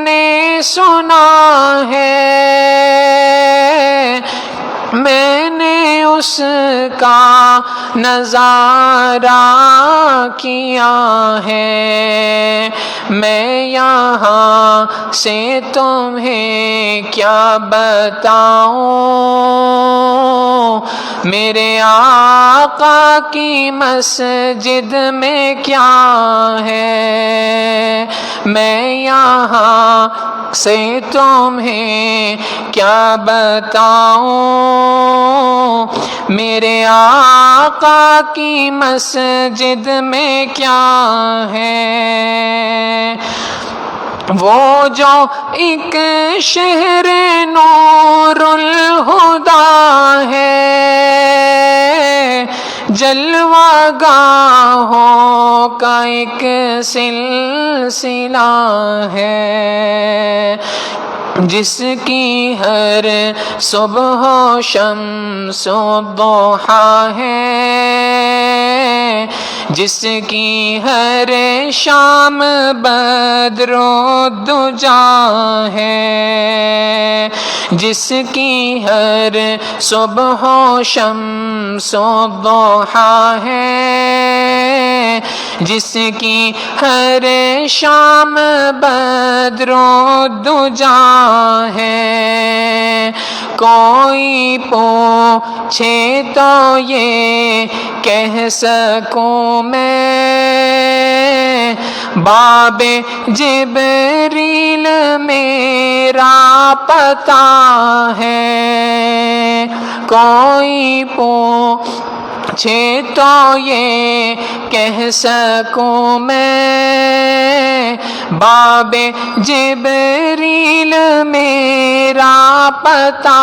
نے سنا ہے، میں نے اس کا نظارہ کیا ہے۔ میں یہاں سے تمہیں کیا بتاؤں، میرے آقا کی مسجد میں کیا ہے۔ میں یہاں سے تمہیں کیا بتاؤں، میرے آقا کی مسجد میں کیا ہے۔ وہ جو ایک شہر نور الہدیٰ ہے، جلوہ گاہوں کا ایک سلسلہ ہے، جس کی ہر صبح و شمس و ضحیٰ ہے، جس کی ہر شام بدر و دجا ہے، جس کی ہر صبح و شمس و ضحا ہے، جس کی ہر شام بدر و دجا ہے، کوئی پوچھے تو یہ کہہ سکوں میں، باب جبریل میرا پتہ ہے، کوئی پوچھے تو یہ کہہ سکوں میں، باب جبریل میرا پتہ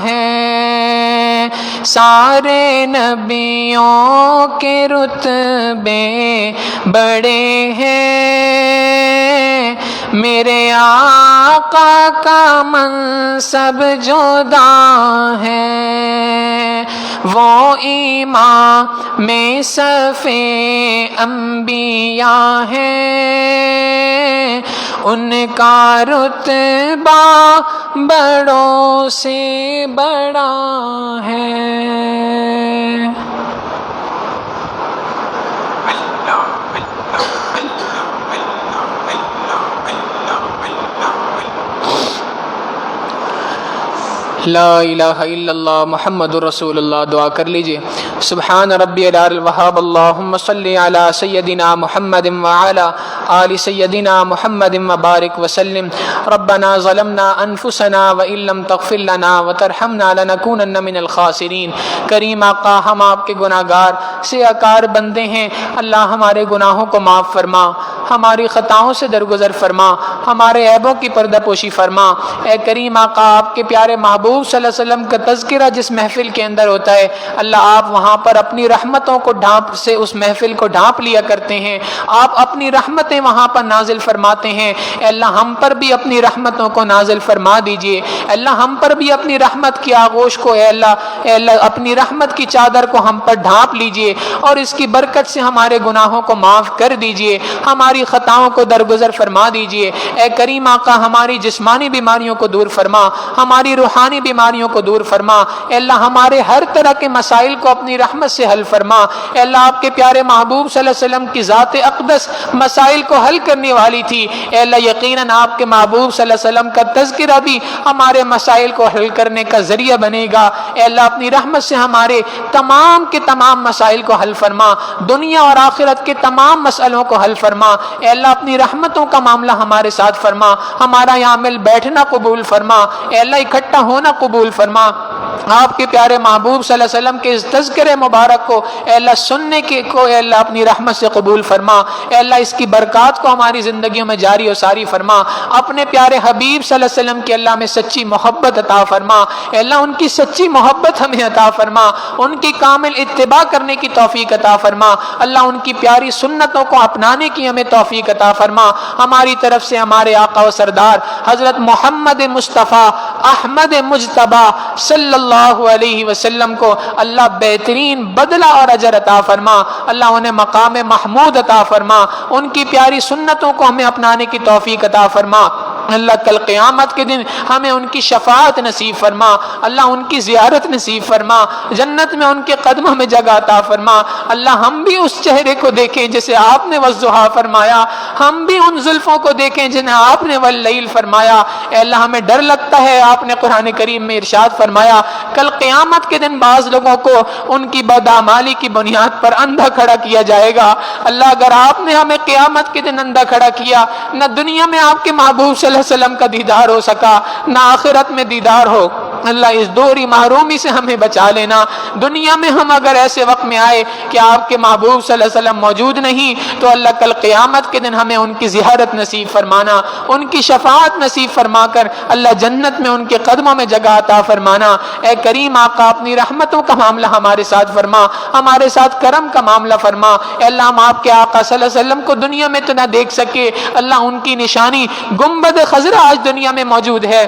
ہے، سارے نبیوں کے رتبے بڑے ہیں، میرے آقا کا منصب جدا ہے، وہ امام میں صف انبیاء ہیں، ان کا رتبہ بڑوں سے بڑا ہے۔ لا الہ الا اللہ محمد رسول اللہ۔ دعا کر لیجئے۔ سبحان ربی العلی الوہاب، اللہم صلی علی سیدنا محمد وعلی آل سیدنا محمد وبارک وسلم۔ ربنا ظلمنا انفسنا وان لم تغفر لنا وترحمنا لنکونن من الخاسرین۔ کریم آقا، ہم آپ کے گناہ گار سیاکار بندے ہیں، اللہ ہمارے گناہوں کو معاف فرما، ہماری خطاؤں سے درگزر فرما، ہمارے عیبوں کی پردہ پوشی فرما۔ اے کریم آقا، آپ کے پیارے محبوب صلی اللہ علیہ وسلم کا تذکرہ جس محفل کے اندر ہوتا ہے، اللہ آپ وہاں پر اپنی رحمتوں کو ڈھانپ سے اس محفل کو ڈھانپ لیا کرتے ہیں، آپ اپنی رحمتیں وہاں پر نازل فرماتے ہیں۔ اے اللہ ہم پر بھی اپنی رحمتوں کو نازل فرما دیجئے، اللہ ہم پر بھی اپنی رحمت کی آغوش کو اے اللہ اپنی رحمت کی چادر کو ہم پر ڈھانپ لیجئے، اور اس کی برکت سے ہمارے گناہوں کو معاف کر دیجئے، ہماری خطاؤں کو درگزر فرما دیجئے۔ اے کریم آقا، ہماری جسمانی بیماریوں کو دور فرما، ہماری روحانی بیماریوں کو دور فرما، اے اللہ ہمارے ہر طرح کے مسائل کو اپنی رحمت سے حل فرما۔ اے اللہ آپ کے پیارے محبوب صلی اللہ علیہ وسلم کی ذات اقدس مسائل کو حل کرنے والی تھی، اے اللہ یقیناً آپ کے محبوب صلی اللہ علیہ وسلم کا تذکرہ بھی ہمارے مسائل کو حل کرنے کا ذریعہ بنے گا۔ اے اللہ اپنی رحمت سے ہمارے تمام کے تمام مسائل کو حل فرما، دنیا اور آخرت کے تمام مسئلوں کو حل فرما۔ اے اللہ اپنی رحمتوں کا معاملہ ہمارے ساتھ فرما، ہمارا یہاں مل بیٹھنا قبول فرما، اے اللہ اکٹھا ہونا قبول فرما۔ آپ کے پیارے محبوب صلی اللہ علیہ وسلم کے اس تذکرے مبارک کو اے اللہ سننے کے کو اے اللہ اپنی رحمت سے قبول فرما، اے اللہ اس کی برکات کو ہماری زندگیوں میں جاری و ساری فرما۔ اپنے پیارے حبیب صلی اللہ علیہ وسلم کے اللہ میں سچی محبت عطا فرما، اے اللہ ان کی سچی محبت ہمیں عطا فرما، ان کی کامل اتباع کرنے کی توفیق عطا فرما، اللہ ان کی پیاری سنتوں کو اپنانے کی ہمیں توفیق عطا فرما۔ ہماری طرف سے ہمارے آقا و سردار حضرت محمد مصطفیٰ احمد مجتبی صلی اللہ علیہ وسلم کو اللہ بہترین بدلہ اور اجر عطا فرما، اللہ انہیں مقام محمود عطا فرما، ان کی پیاری سنتوں کو ہمیں اپنانے کی توفیق عطا فرما۔ اللہ کل قیامت کے دن ہمیں ان کی شفاعت نصیب فرما، اللہ ان کی زیارت نصیب فرما، جنت میں ان کے قدموں میں جگہ عطا فرما۔ اللہ ہم بھی اس چہرے کو دیکھیں جسے آپ نے والضحیٰ فرمایا، ہم بھی ان زلفوں کو دیکھیں جنہیں آپ نے واللیل فرمایا۔ اے اللہ ہمیں ڈر لگتا ہے، آپ نے قرآن کریم میں ارشاد فرمایا کل قیامت کے دن بعض لوگوں کو ان کی بدعمالی کی بنیاد پر اندھا کھڑا کیا جائے گا۔ اللہ اگر آپ نے ہمیں قیامت کے دن اندھا کھڑا کیا، نہ دنیا میں آپ کے محبوب صلی اللہ علیہ وسلم کا دیدار ہو سکا، نہ آخرت میں دیدار ہو، اللہ اس دوری محرومی سے ہمیں بچا لینا۔ دنیا میں ہم اگر ایسے وقت میں آئے کہ آپ کے محبوب صلی اللہ علیہ وسلم موجود نہیں، تو اللہ کل قیامت کے دن ہمیں ان کی زیارت نصیب فرمانا، ان کی شفاعت نصیب فرما کر اللہ جنت میں ان کے قدموں میں جگہ عطا فرمانا۔ اے کریم آقا اپنی رحمتوں کا معاملہ ہمارے ساتھ فرما، ہمارے ساتھ کرم کا معاملہ فرما۔ اے اللہ ہم آپ کے آقا صلی اللہ علیہ وسلم کو دنیا میں تو نہ دیکھ سکے، اللہ ان کی نشانی گنبد خضرا آج دنیا میں موجود ہے،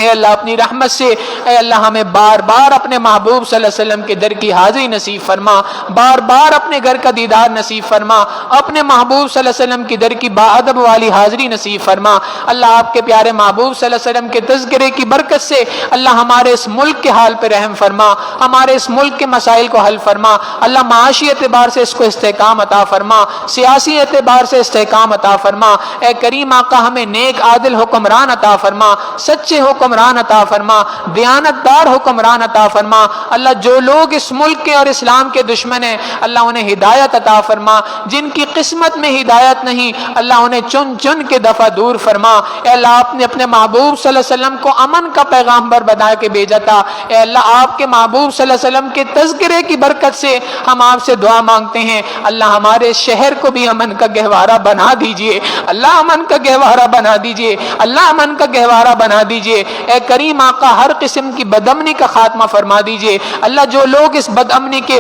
اے اللہ اپنی رحمت سے اے اللہ ہمیں بار بار اپنے محبوب صلی اللہ علیہ وسلم کے در کی حاضری نصیب فرما، بار بار اپنے گھر کا دیدار نصیب فرما، اپنے محبوب صلی اللہ علیہ وسلم کی در کی باادب والی حاضری نصیب فرما۔ اللہ آپ کے پیارے محبوب صلی اللہ علیہ وسلم کے تذکرے کی برکت سے اللہ ہمارے اس ملک کے حال پہ رحم فرما، ہمارے اس ملک کے مسائل کو حل فرما۔ اللہ معاشی اعتبار سے اس کو استحکام عطا فرما، سیاسی اعتبار سے استحکام عطا فرما۔ اے کریم آقا ہمیں نیک عادل حکمران عطا فرما، سچے حکمران عطا فرما، دیانتدار حکمران عطا فرما۔ اللہ جو لوگ اس ملک کے اور اسلام کے دشمن ہیں اللہ انہیں ہدایت عطا فرما، جن کی قسمت میں ہدایت نہیں اللہ انہیں چن چن کے دفع دور فرما۔ اے اللہ آپ نے اپنے محبوب صلی اللہ علیہ وسلم کو امن کا پیغامبر بنا کے بھیجا تھا، اے اللہ آپ کے محبوب صلی اللہ علیہ وسلم کے تذکرے کی برکت سے ہم آپ سے دعا مانگتے ہیں، اللہ ہمارے شہر کو بھی امن کا گہوارہ بنا دیجئے، اللہ امن کا گہوارہ بنا دیجئے، اللہ امن کا گہوارہ بنا دیجئے۔ اے کریم آقا ہر قسم کی بدامنی کا خاتمہ فرما دیجئے۔ اللہ جو لوگ اس بدامنی کے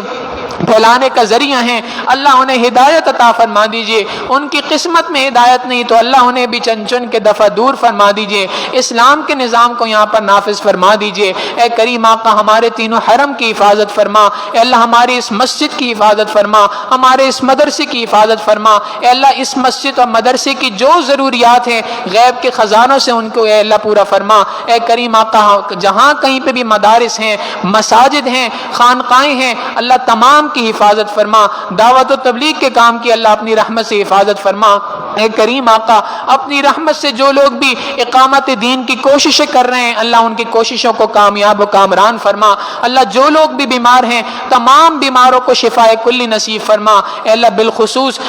پھیلانے کا ذریعہ ہیں اللہ انہیں ہدایت عطا فرما دیجئے، ان کی قسمت میں ہدایت نہیں تو اللہ انہیں بھی چن چن کے دفع دور فرما دیجئے، اسلام کے نظام کو یہاں پر نافذ فرما دیجئے۔ اے کریم آقا ہمارے تینوں حرم کی حفاظت فرما، اے اللہ ہماری اس مسجد کی حفاظت فرما، ہمارے اس مدرسے کی حفاظت فرما۔ اے اللہ اس مسجد اور مدرسے کی جو ضروریات ہیں غیب کے خزانوں سے ان کو اے اللہ پورا فرما۔ اے کریم آقا جہاں کہیں پہ بھی مدارس ہیں، مساجد ہیں، خانقاہیں ہیں اللہ تمام کی حفاظت فرما، دعوت و تبلیغ کے کام کی اللہ اپنی رحمت سے حفاظت فرما۔ اے کریم آقا اپنی رحمت سے جو لوگ بھی اقامت دین کی کوششیں کر رہے ہیں اللہ ان کی کوششوں کو کامیاب و کامران فرما۔ اللہ جو لوگ بھی بیمار ہیں تمام بیماروں کو شفاء کلی نصیب فرما۔ اے اللہ بالخصوص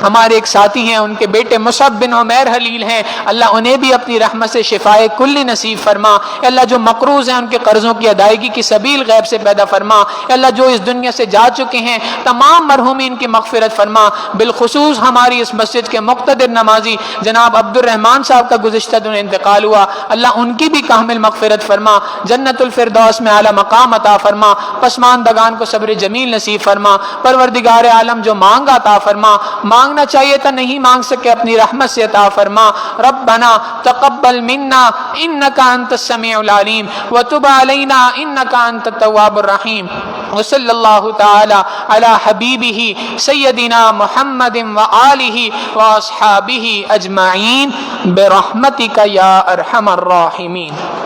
ہمارے ایک ساتھی ہیں ان کے بیٹے مصعب بن عمیر حلیل ہیں اللہ انہیں بھی اپنی رحمت سے شفاء کلی نصیب فرما۔ اے اللہ جو مقروض ہیں ان کے قرضوں کی ادائیگی کی سبیل غیب سے پیدا فرما۔ اے اللہ جو اس دنیا سے جا چکے ہیں تمام مرحومین کی مغفرت فرما، بالخصوص ہماری اس مسجد کے مقتدر نمازی جناب عبد الرحمان صاحب کا گزشتہ دن انتقال ہوا اللہ ان کی بھی کامل مغفرت فرما، جنت الفردوس میں اعلی مقام عطا فرما، پسماندگان کو صبر جمیل نصیب فرما۔ پروردگار عالم جو مانگا عطا فرما، مانگنا چاہیے تھا نہیں مانگ سکے اپنی رحمت سے عطا فرما۔ ربنا تقبل منا انك انت السميع العليم وتب علينا انك انت التواب الرحيم وصلى الله تعالى على حبيبه سيدنا محمد وآله واصحابه اجمعين برحمتك يا ارحم الراحمين۔